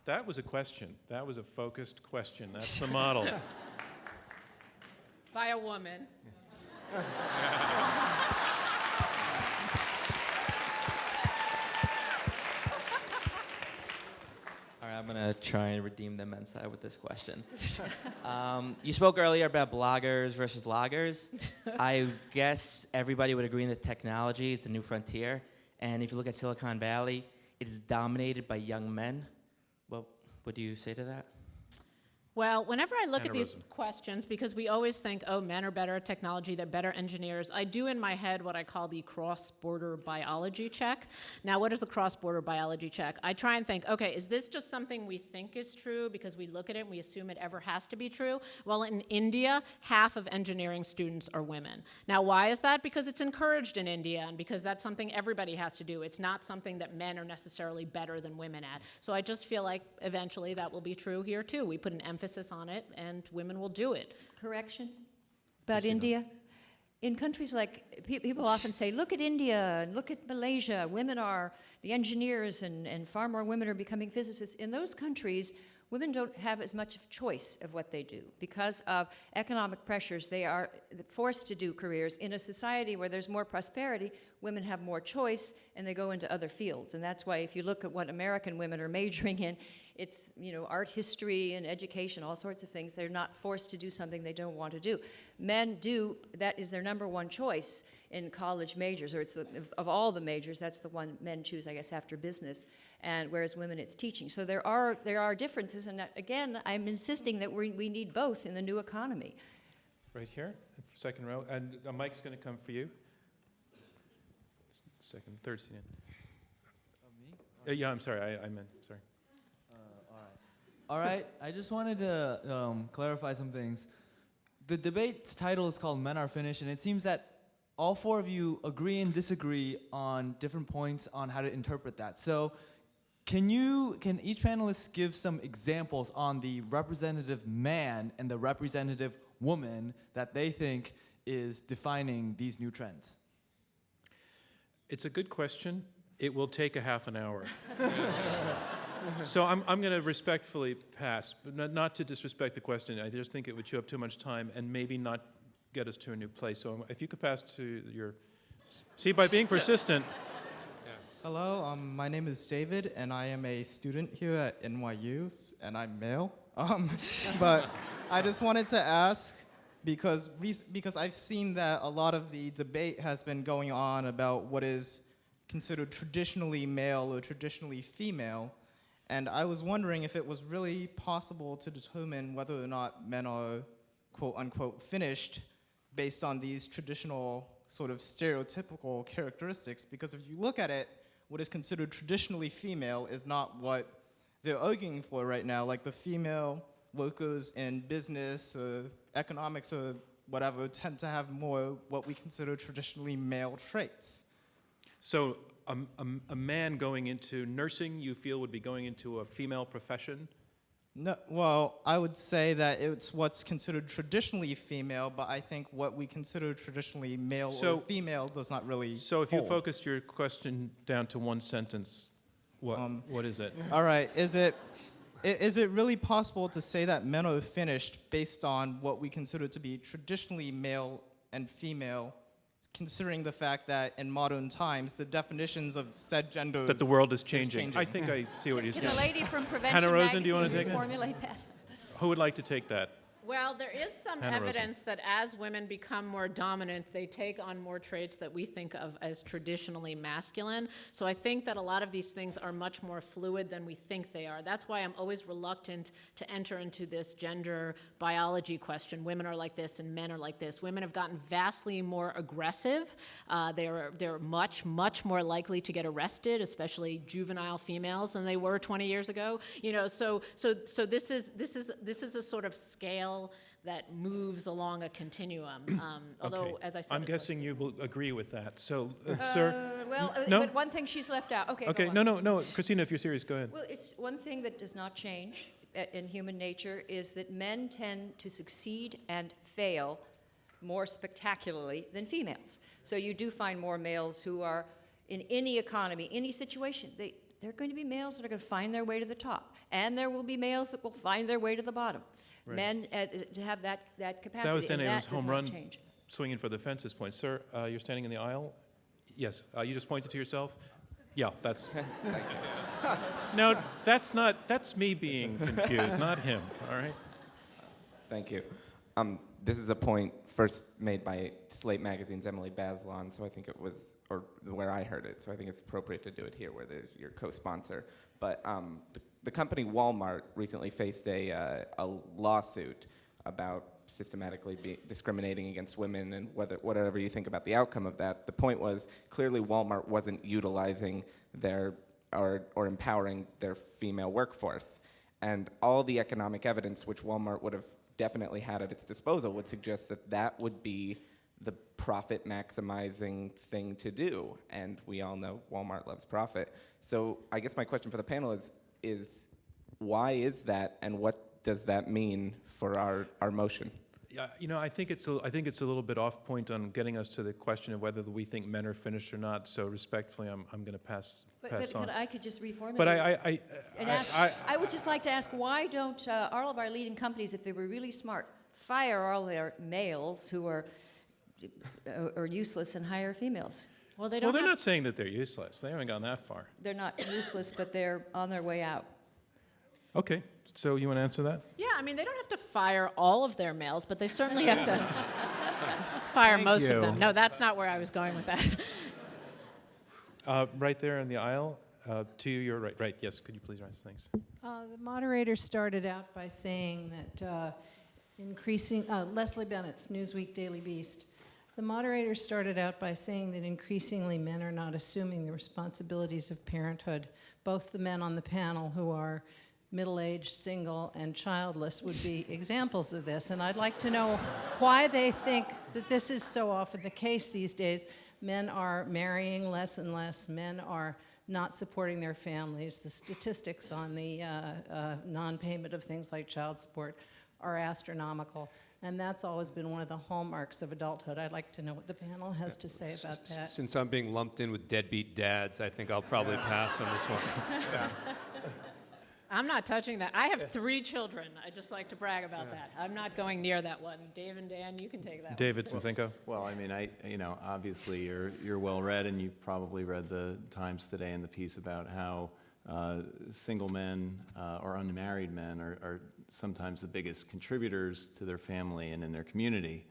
That was a question. That was a focused question. That's the model. By a woman. All right, I'm going to try and redeem the men's side with this question. You spoke earlier about bloggers versus loggers. I guess everybody would agree that technology is the new frontier. And if you look at Silicon Valley, it is dominated by young men. Well, what do you say to that? Well, whenever I look Hanna at these Rosin. questions, because we always think, oh, men are better at technology, they're better engineers, I do in my head what I call the cross-border biology check. Now, what is the cross-border biology check? I try and think, okay, is this just something we think is true because we look at it and we assume it ever has to be true? Well, in India, half of engineering students are women. Now, why is that? Because it's encouraged in India and because that's something everybody has to do. It's not something that men are necessarily better than women at. So I just feel like eventually that will be true here, too. We put an emphasis on it, and women will do it. Correction about India. In countries like, people often say, look at India, and look at Malaysia. Women are the engineers, and far more women are becoming physicists. In those countries, women don't have as much of choice of what they do. Because of economic pressures, they are forced to do careers. In a society where there's more prosperity, women have more choice and they go into other fields. And that's why if you look at what American women are majoring in, it's, art history and education, all sorts of things. They're not forced to do something they don't want to do. Men do, that is their number one choice in college majors, or it's of all the majors, that's the one men choose, I guess, after business, and whereas women, it's teaching. So there are differences, and again, I'm insisting that we need both in the new economy. Right here, second row, and a mic's going to come for you. Second, third seat in. Yeah, I'm sorry, I meant, sorry. All right, I just wanted to clarify some things. The debate's title is called Men Are Finished, and it seems that all four of you agree and disagree on different points on how to interpret that. So can each panelist give some examples on the representative man and the representative woman that they think is defining these new trends? It's a good question. It will take a half an hour. So I'm going to respectfully pass, but not to disrespect the question. I just think it would chew up too much time and maybe not get us to a new place. So if you could pass to your... See, by being persistent... Hello, my name is David, and I am a student here at NYU, and I'm male. But I just wanted to ask, because I've seen that a lot of the debate has been going on about what is considered traditionally male or traditionally female, and I was wondering if it was really possible to determine whether or not men are quote-unquote finished based on these traditional sort of stereotypical characteristics, because if you look at it, what is considered traditionally female is not what they're arguing for right now. Like the female workers in business or economics or whatever tend to have more what we consider traditionally male traits. So a man going into nursing, you feel, would be going into a female profession? No, well, I would say that it's what's considered traditionally female, but I think what we consider traditionally male or female does not really So if you hold. focused your question down to one sentence, what is it? All right, is it really possible to say that men are finished based on what we consider to be traditionally male and female, considering the fact that in modern times the definitions of said genders That the world is changing. I think I see what you're saying. Can the lady from Prevention Hanna Rosin, do you want to Magazine take it? reformulate that? Who would like to take that? Well, there is some Hanna Rosin. evidence that as women become more dominant, they take on more traits that we think of as traditionally masculine. So I think that a lot of these things are much more fluid than we think they are. That's why I'm always reluctant to enter into this gender biology question. Women are like this and men are like this. Women have gotten vastly more aggressive. They're much, much more likely to get arrested, especially juvenile females, than they were 20 years ago. So this is a sort of scale that moves along a continuum. Although, Okay. as I said, I'm it's guessing you will agree with that. So, sir. Well, but one thing she's left out. Okay, Okay, go on. no. Christina, if you're serious, go ahead. Well, it's one thing that does not change in human nature is that men tend to succeed and fail more spectacularly than females. So you do find more males who are in any economy, any situation. There are going to be males that are going to find their way to the top, and there will be males that will find their way to the bottom. Right. Men have that capacity, That was Dan and Abrams' that does home not run change. swinging for the fences point. Sir, you're standing in the aisle? Yes. You just pointed to yourself? Yeah, that's... No, that's me being confused, not him, all right? Thank you. This is a point first made by Slate Magazine's Emily Bazelon, so I think it was, or where I heard it, so I think it's appropriate to do it here where there's your co-sponsor. But the company Walmart recently faced a lawsuit about systematically discriminating against women, and whatever you think about the outcome of that. The point was, clearly Walmart wasn't utilizing or empowering their female workforce. And all the economic evidence which Walmart would have definitely had at its disposal would suggest that that would be the profit maximizing thing to do. And we all know Walmart loves profit. So I guess my question for the panel is why is that, and what does that mean for our motion? I think it's a little bit off point on getting us to the question of whether we think men are finished or not. So respectfully, I'm going to pass on. I could just reformulate. But I would just like to ask, why don't all of our leading companies, if they were really smart, fire all their males who are useless and hire females? Well, they're not saying that they're useless. They haven't gone that far. They're not useless, but they're on their way out. Okay. So you want to answer that? Yeah, I mean, they don't have to fire all of their males, but they certainly have to fire most of them. No, that's not where I was going with that. Right there in the aisle, to your right. Right, yes, could you please rise? Thanks. The moderator started out by saying that Leslie Bennett's Newsweek Daily Beast. The moderator started out by saying that increasingly men are not assuming the responsibilities of parenthood. Both the men on the panel who are middle-aged, single, and childless would be examples of this. And I'd like to know why they think that this is so often the case these days. Men are marrying less and less. Men are not supporting their families. The statistics on the non-payment of things like child support are astronomical. And that's always been one of the hallmarks of adulthood. I'd like to know what the panel has to say about that. Since I'm being lumped in with deadbeat dads, I think I'll probably pass on this one. I'm not touching that. I have 3 children. I'd just like to brag about that. I'm not going near that one. Dave and Dan, you can take that David Zinczenko. Well, I mean, obviously you're well read, and you probably read the Times today and the piece about how single men or unmarried men are sometimes the biggest contributors to their family and in their community.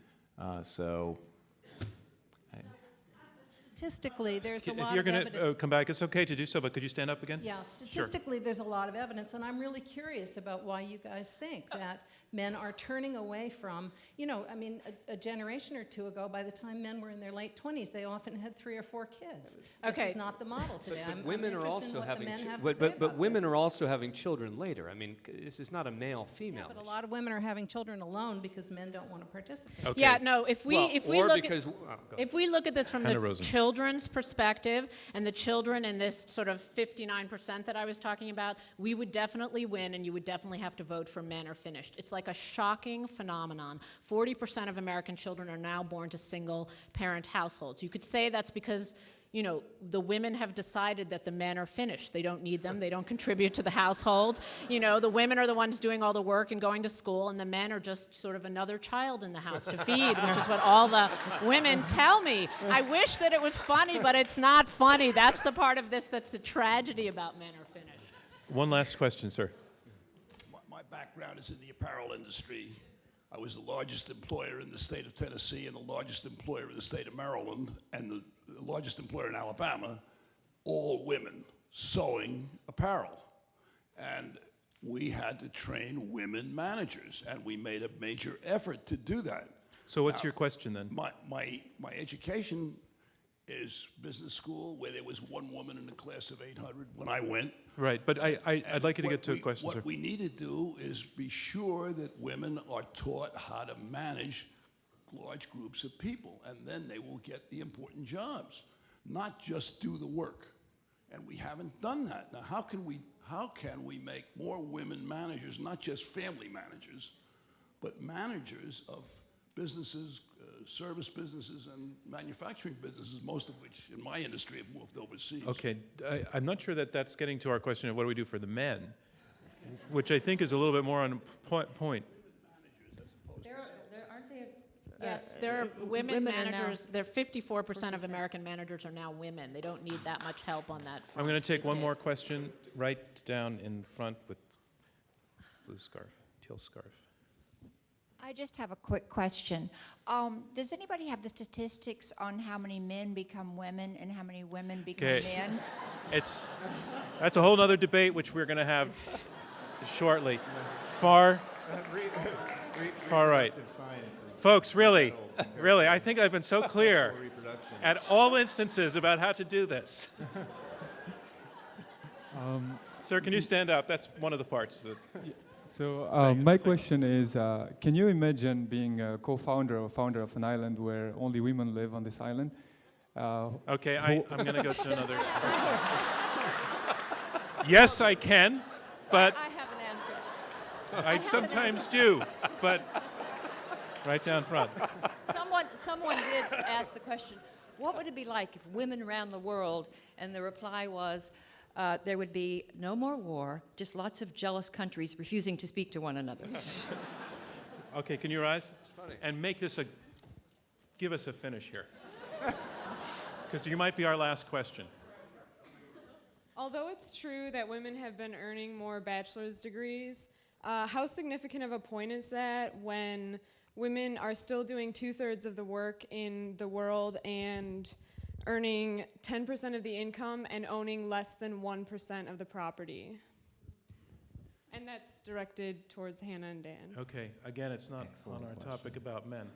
Statistically, there's a lot of If you're going evidence. to come back, it's okay to do so, but could you stand up again? Yeah, statistically, there's a lot of evidence, and I'm really curious about why you guys think that men are turning away from, a generation or two ago, by the time men were in their late 20s, they often had 3 or 4 kids. Okay. This is not the model today. But I'm women are interested in also what having the men have to but, say but, but about women this. are also having children later. I mean, this is not a male-female But a lot of women are having children alone because men don't want to participate. Okay. Yeah, no, if we look at this from Hanna the Rosin. children's perspective, and the children in this sort of 59% that I was talking about, we would definitely win, and you would definitely have to vote for men are finished. It's like a shocking phenomenon. 40% of American children are now born to single-parent households. You could say that's because the women have decided that the men are finished. They don't need them. They don't contribute to the household. The women are the ones doing all the work and going to school, and the men are just sort of another child in the house to feed, which is what all the women tell me. I wish that it was funny, but it's not funny. That's the part of this that's a tragedy about men are finished. One last question, sir. My background is in the apparel industry. I was the largest employer in the state of Tennessee and the largest employer in the state of Maryland and the largest employer in Alabama, all women sewing apparel. And we had to train women managers, and we made a major effort to do that. So what's your question then? My education is business school, where there was 1 woman in a class of 800 when I went. Right, but I'd like you to get to a question, sir. What we need to do is be sure that women are taught how to manage large groups of people, and then they will get the important jobs, not just do the work. And we haven't done that. Now, how can we make more women managers, not just family managers, but managers of businesses, service businesses, and manufacturing businesses, most of which in my industry have moved overseas. Okay, I'm not sure that that's getting to our question of what do we do for the men, which I think is a little bit more on point. Aren't there? Yes, there are women are now- managers. There are 54% of American managers are now women. They don't need that much help on that front. I'm going to take these one days. more question right down in front with blue scarf, teal scarf. I just have a quick question. Does anybody have the statistics on how many men become women and how many women become men? That's a whole other debate which we're going to have shortly. Far right. Folks, really, I think I've been so clear at all instances about how to do this. Sir, can you stand up? That's one of the parts. My question is, can you imagine being a co-founder or founder of an island where only women live on this island? Okay, I'm going to go to another. Yes, I can, but I have an answer. I sometimes do, but Right down front. Someone did ask the question, what would it be like if women ran the world? And the reply was, there would be no more war, just lots of jealous countries refusing to speak to one another. Okay, can you rise? And give us a finish here. Because you might be our last question. Although it's true that women have been earning more bachelor's degrees, how significant of a point is that when women are still doing 2/3 of the work in the world and earning 10% of the income and owning less than 1% of the property? And that's directed towards Hannah and Dan. Okay, again, it's not on our topic about men.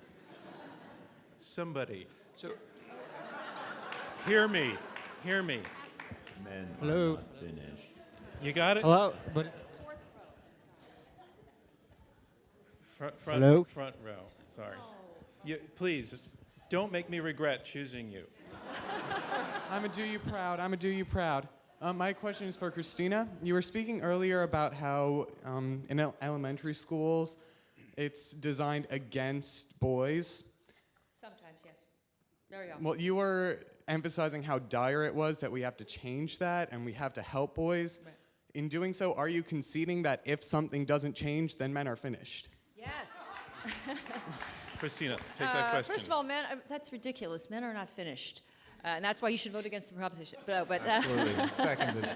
Somebody. So, hear me. Men Hello. are not finished. You got it? Hello? Front row. Sorry. Please, don't make me regret choosing you. I'm a do you proud. My question is for Christina. You were speaking earlier about how in elementary schools it's designed against boys. Sometimes, yes. Very often. Well, you were emphasizing how dire it was that we have to change that and we have to help boys. Right. In doing so, are you conceding that if something doesn't change, then men are finished? Yes. Christina, take that question. First of all, men, that's ridiculous. Men are not finished. And that's why you should vote against the proposition. Absolutely. Seconded.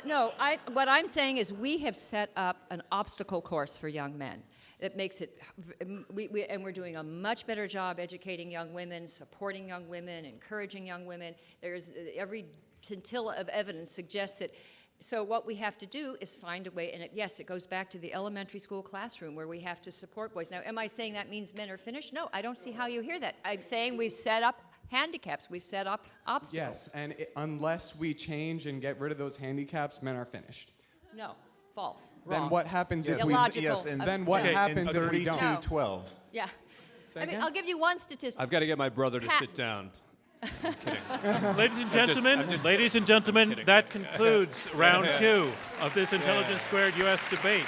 No, what I'm saying is we have set up an obstacle course for young men. It makes it, and we're doing a much better job educating young women, supporting young women, encouraging young women. There's every scintilla of evidence suggests that. So what we have to do is find a way, and yes, it goes back to the elementary school classroom where we have to support boys. Now, am I saying that means men are finished? No, I don't see how you hear that. I'm saying we've set up handicaps, we've set up obstacles. Yes, and unless we change and get rid of those handicaps, men are finished. No, false. Then Wrong. what happens if we? Illogical. Yes, and then what happens if we don't? 32-12. Yeah. Say I mean, again? I'll give you one statistic. I've got to get my brother to sit Patents. down. I'm kidding. Ladies and gentlemen, that concludes round 2 of this Intelligence Squared U.S. debate.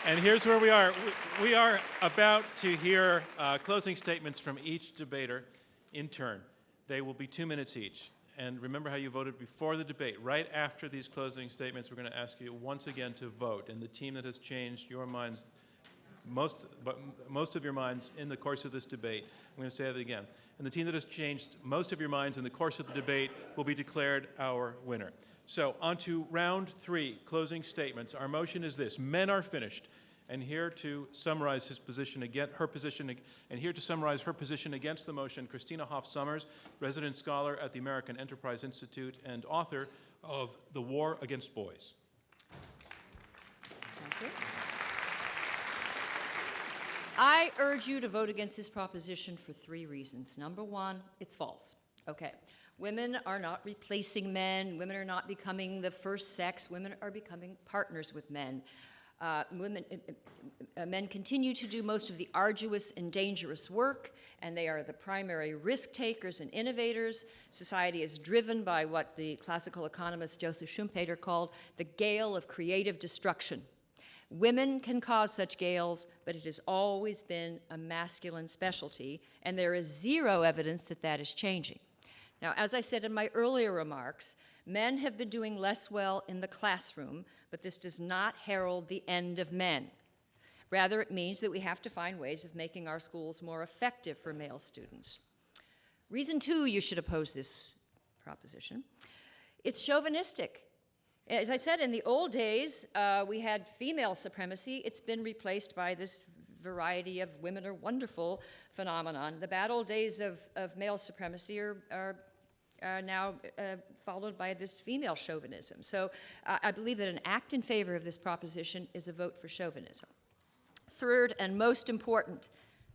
And here's where we are. We are about to hear closing statements from each debater in turn. They will be 2 minutes each. And remember how you voted before the debate. Right after these closing statements, we're going to ask you once again to vote. And the team that has changed your minds, most of your minds in the course of this debate, I'm going to say that again. And the team that has changed most of your minds in the course of the debate will be declared our winner. So on to round 3, closing statements. Our motion is this: men are finished. And here to summarize her position against the motion, Christina Hoff Sommers, resident scholar at the American Enterprise Institute and author of The War Against Boys. Thank you. I urge you to vote against this proposition for 3 reasons. Number 1, it's false. Okay. Women are not replacing men. Women are not becoming the first sex. Women are becoming partners with men. Men continue to do most of the arduous and dangerous work, and they are the primary risk takers and innovators. Society is driven by what the classical economist Joseph Schumpeter called the gale of creative destruction. Women can cause such gales, but it has always been a masculine specialty, and there is 0 evidence that that is changing. Now, as I said in my earlier remarks, men have been doing less well in the classroom, but this does not herald the end of men. Rather, it means that we have to find ways of making our schools more effective for male students. Reason 2, you should oppose this proposition. It's chauvinistic. As I said, in the old days, we had female supremacy. It's been replaced by this variety of women are wonderful phenomenon. The bad old days of male supremacy are now followed by this female chauvinism. So I believe that an act in favor of this proposition is a vote for chauvinism. Third, and most important,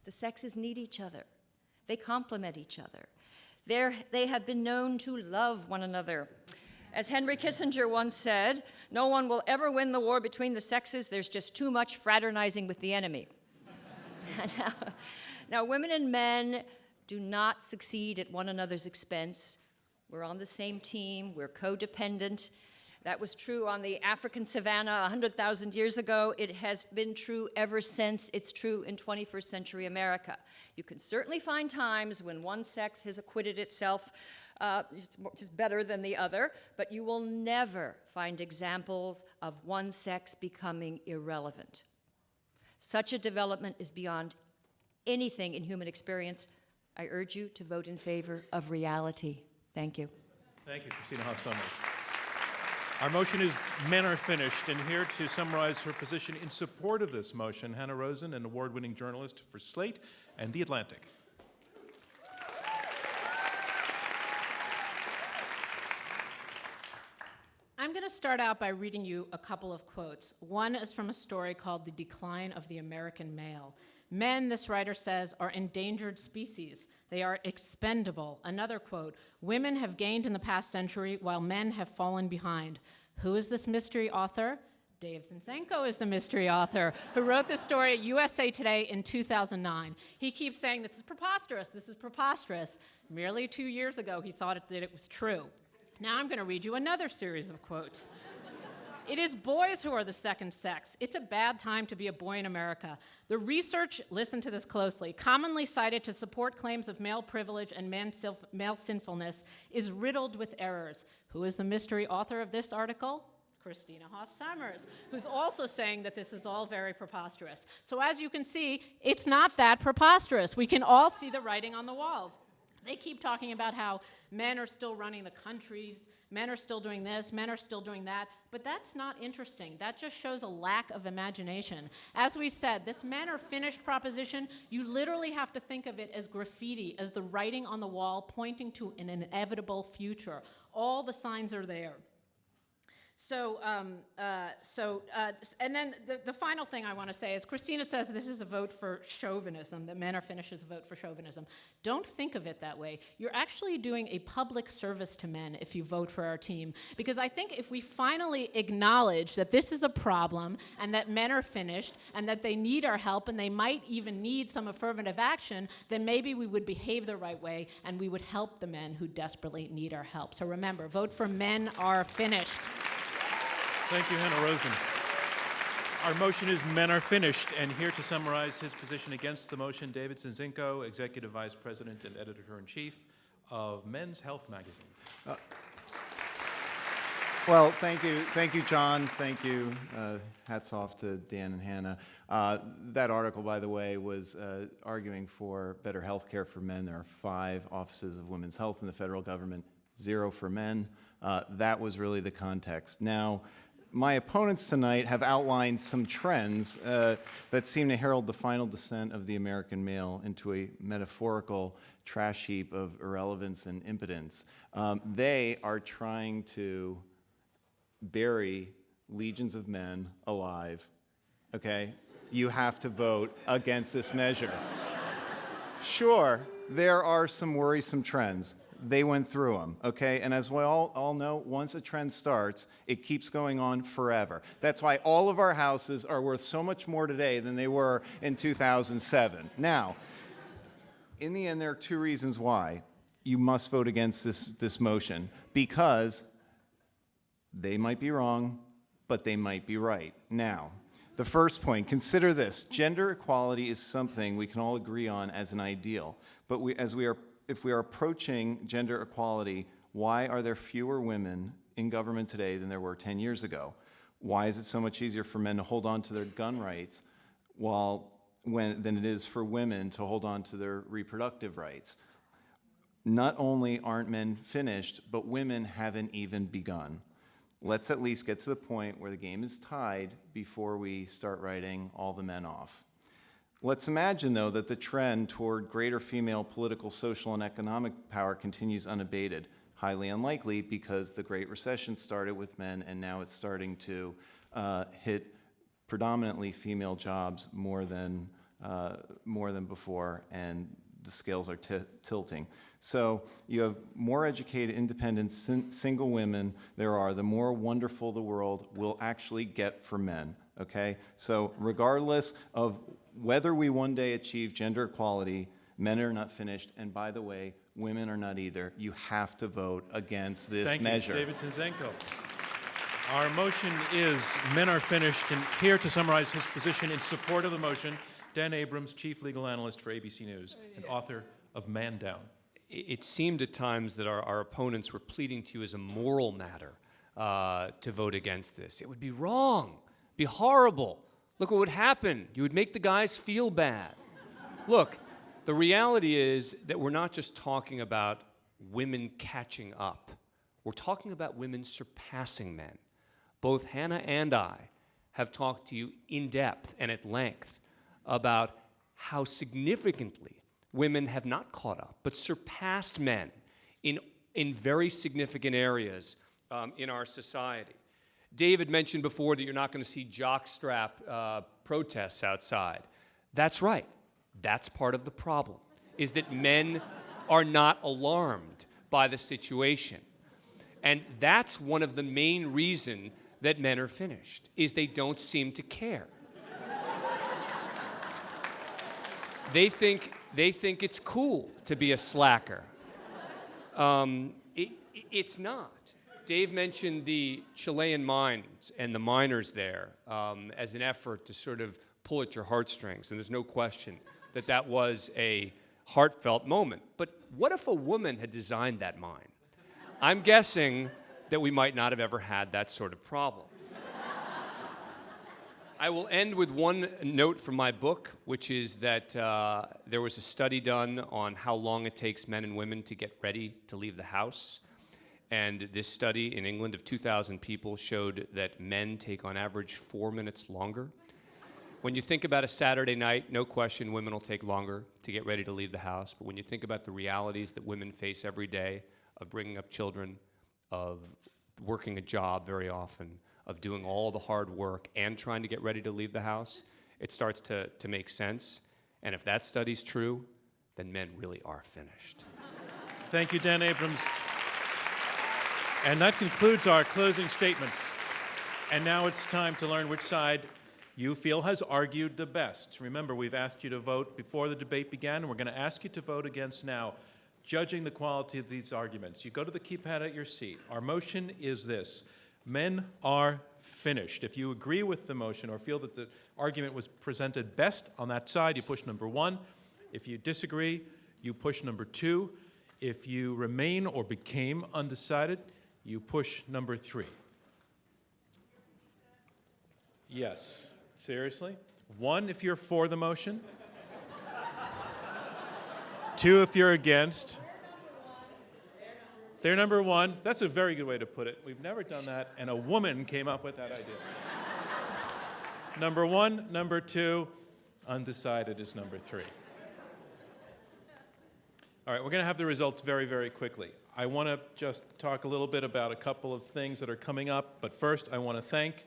the sexes need each other. They complement each other. They have been known to love one another. As Henry Kissinger once said, no one will ever win the war between the sexes. There's just too much fraternizing with the enemy. Now, women and men do not succeed at one another's expense. We're on the same team. We're codependent. That was true on the African savannah 100,000 years ago. It has been true ever since. It's true in 21st century America. You can certainly find times when one sex has acquitted itself just better than the other, but you will never find examples of one sex becoming irrelevant. Such a development is beyond anything in human experience. I urge you to vote in favor of reality. Thank you. Thank you, Christina Hoff Sommers. Our motion is Men Are Finished, and here to summarize her position in support of this motion, Hanna Rosin, an award-winning journalist for Slate and The Atlantic. I'm going to start out by reading you a couple of quotes. One is from a story called The Decline of the American Male. Men, this writer says, are endangered species. They are expendable. Another quote, women have gained in the past century while men have fallen behind. Who is this mystery author? Dave Zinczenko is the mystery author who wrote this story at USA Today in 2009. He keeps saying, this is preposterous, this is preposterous. Merely 2 years ago, he thought that it was true. Now I'm going to read you another series of quotes. It is boys who are the second sex. It's a bad time to be a boy in America. The research, listen to this closely, commonly cited to support claims of male privilege and male sinfulness is riddled with errors. Who is the mystery author of this article? Christina Hoff Sommers, who's also saying that this is all very preposterous. So as you can see, it's not that preposterous. We can all see the writing on the walls. They keep talking about how men are still running the countries, men are still doing this, men are still doing that, but that's not interesting. That just shows a lack of imagination. As we said, this men are finished proposition, you literally have to think of it as graffiti, as the writing on the wall pointing to an inevitable future. All the signs are there. And then the final thing I want to say is Christina says this is a vote for chauvinism, that Men Are Finished is a vote for chauvinism. Don't think of it that way. You're actually doing a public service to men if you vote for our team. Because I think if we finally acknowledge that this is a problem and that men are finished and that they need our help and they might even need some affirmative action, then maybe we would behave the right way and we would help the men who desperately need our help. So remember, vote for Men Are Finished. Thank you, Hanna Rosin. Our motion is Men Are Finished, and here to summarize his position against the motion, David Zinczenko, Executive Vice President and Editor-in-Chief of Men's Health magazine. Well, thank you, John. Thank you. Hats off to Dan and Hannah. That article, by the way, was arguing for better health care for men. There are 5 offices of women's health in the federal government, 0 for men. That was really the context. Now, my opponents tonight have outlined some trends that seem to herald the final descent of the American male into a metaphorical trash heap of irrelevance and impotence. They are trying to bury legions of men alive, okay? You have to vote against this measure. Sure, there are some worrisome trends. They went through them, okay? And as we all know, once a trend starts, it keeps going on forever. That's why all of our houses are worth so much more today than they were in 2007. Now, in the end, there are 2 reasons why you must vote against this motion. Because they might be wrong, but they might be right. Now, the first point, consider this. Gender equality is something we can all agree on as an ideal. But if we are approaching gender equality, why are there fewer women in government today than there were 10 years ago? Why is it so much easier for men to hold on to their gun rights than it is for women to hold on to their reproductive rights? Not only aren't men finished, but women haven't even begun. Let's at least get to the point where the game is tied before we start writing all the men off. Let's imagine, though, that the trend toward greater female political, social, and economic power continues unabated. Highly unlikely, because the Great Recession started with men, and now it's starting to hit predominantly female jobs more than before, and the scales are tilting. So you have more educated, independent, single women there are, the more wonderful the world will actually get for men, okay? So regardless of whether we one day achieve gender equality, men are not finished, and by the way, women are not either. You have to vote against this measure. Thank you, David Zinczenko. Our motion is Men Are Finished, and here to summarize his position in support of the motion, Dan Abrams, Chief Legal Analyst for ABC News and author of Man Down. It seemed at times that our opponents were pleading to you as a moral matter to vote against this. It would be wrong, be horrible. Look what would happen. You would make the guys feel bad. Look, the reality is that we're not just talking about women catching up. We're talking about women surpassing men. Both Hanna and I have talked to you in depth and at length about how significantly women have not caught up, but surpassed men in very significant areas in our society. David mentioned before that you're not going to see jockstrap protests outside. That's right. That's part of the problem, is that men are not alarmed by the situation. And that's one of the main reasons that men are finished, is they don't seem to care. They think it's cool to be a slacker. It's not. Dave mentioned the Chilean mines and the miners there as an effort to sort of pull at your heartstrings, and there's no question that that was a heartfelt moment. But what if a woman had designed that mine? I'm guessing that we might not have ever had that sort of problem. I will end with one note from my book, which is that there was a study done on how long it takes men and women to get ready to leave the house. And this study in England of 2,000 people showed that men take on average 4 minutes longer. When you think about a Saturday night, no question women will take longer to get ready to leave the house. But when you think about the realities that women face every day of bringing up children, of working a job very often, of doing all the hard work and trying to get ready to leave the house, it starts to make sense. And if that study's true, then men really are finished. Thank you, Dan Abrams. And that concludes our closing statements. And now it's time to learn which side you feel has argued the best. Remember, we've asked you to vote before the debate began, and we're going to ask you to vote against now, judging the quality of these arguments. You go to the keypad at your seat. Our motion is this: men are finished. If you agree with the motion or feel that the argument was presented best on that side, you push number 1. If you disagree, you push number 2. If you remain or became undecided, you push number 3. Yes. Seriously? 1 if you're for the motion. 2 if you're against. They're number 1. That's a very good way to put it. We've never done that, and a woman came up with that idea. Number 1, number 2, undecided is number 3. All right, we're going to have the results very, very quickly. I want to just talk a little bit about a couple of things that are coming up, but first I want to thank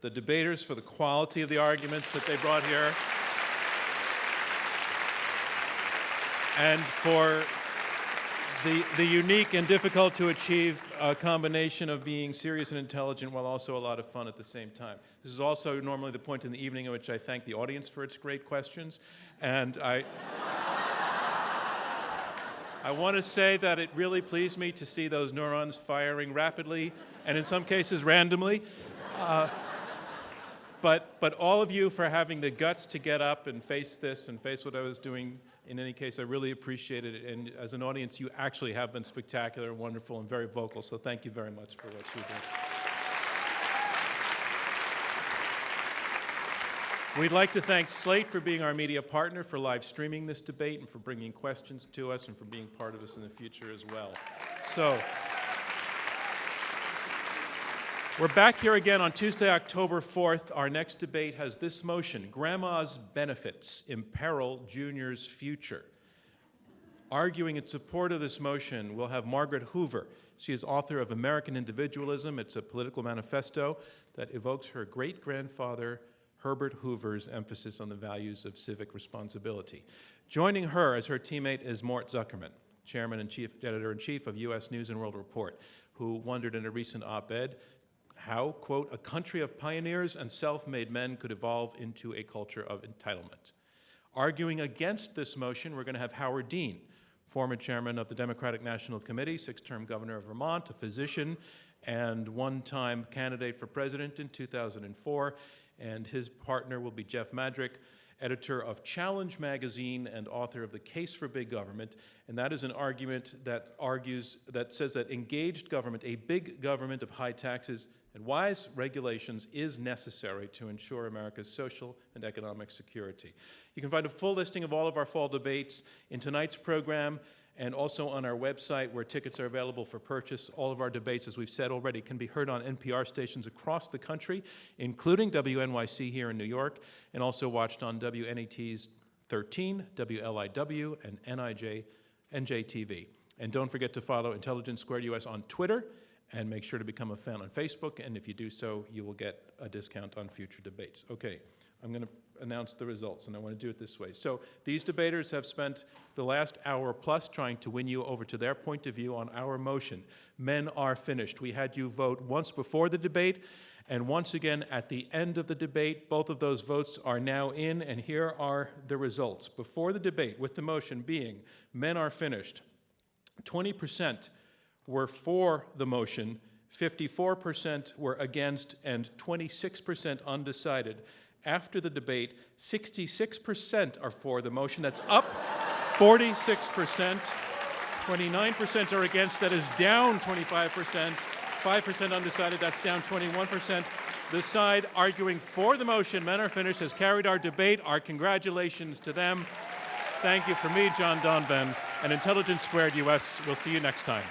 the debaters for the quality of the arguments that they brought here, and for the unique and difficult to achieve combination of being serious and intelligent while also a lot of fun at the same time. This is also normally the point in the evening in which I thank the audience for its great questions, and I want to say that it really pleased me to see those neurons firing rapidly and in some cases randomly. But all of you for having the guts to get up and face this and face what I was doing. In any case, I really appreciated it. And as an audience, you actually have been spectacular, wonderful, and very vocal. So thank you very much for what you did. We'd like to thank Slate for being our media partner, for live streaming this debate, and for bringing questions to us, and for being part of this in the future as well. So we're back here again on Tuesday, October 4th. Our next debate has this motion: Grandma's benefits imperil Junior's future. Arguing in support of this motion, we'll have Margaret Hoover. She is author of American Individualism. It's a political manifesto that evokes her great-grandfather Herbert Hoover's emphasis on the values of civic responsibility. Joining her as her teammate is Mort Zuckerman, Chairman and Chief Editor-in-Chief of U.S. News and World Report, who wondered in a recent op-ed how, quote, a country of pioneers and self-made men could evolve into a culture of entitlement. Arguing against this motion, we're going to have Howard Dean, former chairman of the Democratic National Committee, 6-term governor of Vermont, a physician, and one-time candidate for president in 2004. And his partner will be Jeff Madrick, editor of Challenge magazine and author of The Case for Big Government. And that is an argument that says that engaged government, a big government of high taxes and wise regulations, is necessary to ensure America's social and economic security. You can find a full listing of all of our fall debates in tonight's program, and also on our website, where tickets are available for purchase. All of our debates, as we've said already, can be heard on NPR stations across the country, including WNYC here in New York, and also watched on WNET's 13, WLIW, and NJTV. And don't forget to follow Intelligence Squared US on Twitter, and make sure to become a fan on Facebook, and if you do so, you will get a discount on future debates. Okay, I'm going to announce the results, and I want to do it this way. So these debaters have spent the last hour plus trying to win you over to their point of view on our motion. Men are finished. We had you vote once before the debate, and once again at the end of the debate. Both of those votes are now in, and here are the results. Before the debate, with the motion being men are finished, 20% were for the motion, 54% were against, and 26% undecided. After the debate, 66% are for the motion. That's up 46%. 29% are against. That is down 25%. 5% undecided. That's down 21%. The side arguing for the motion, men are finished, has carried our debate. Our congratulations to them. Thank you from me, John Donvan, and Intelligence Squared US. We'll see you next time.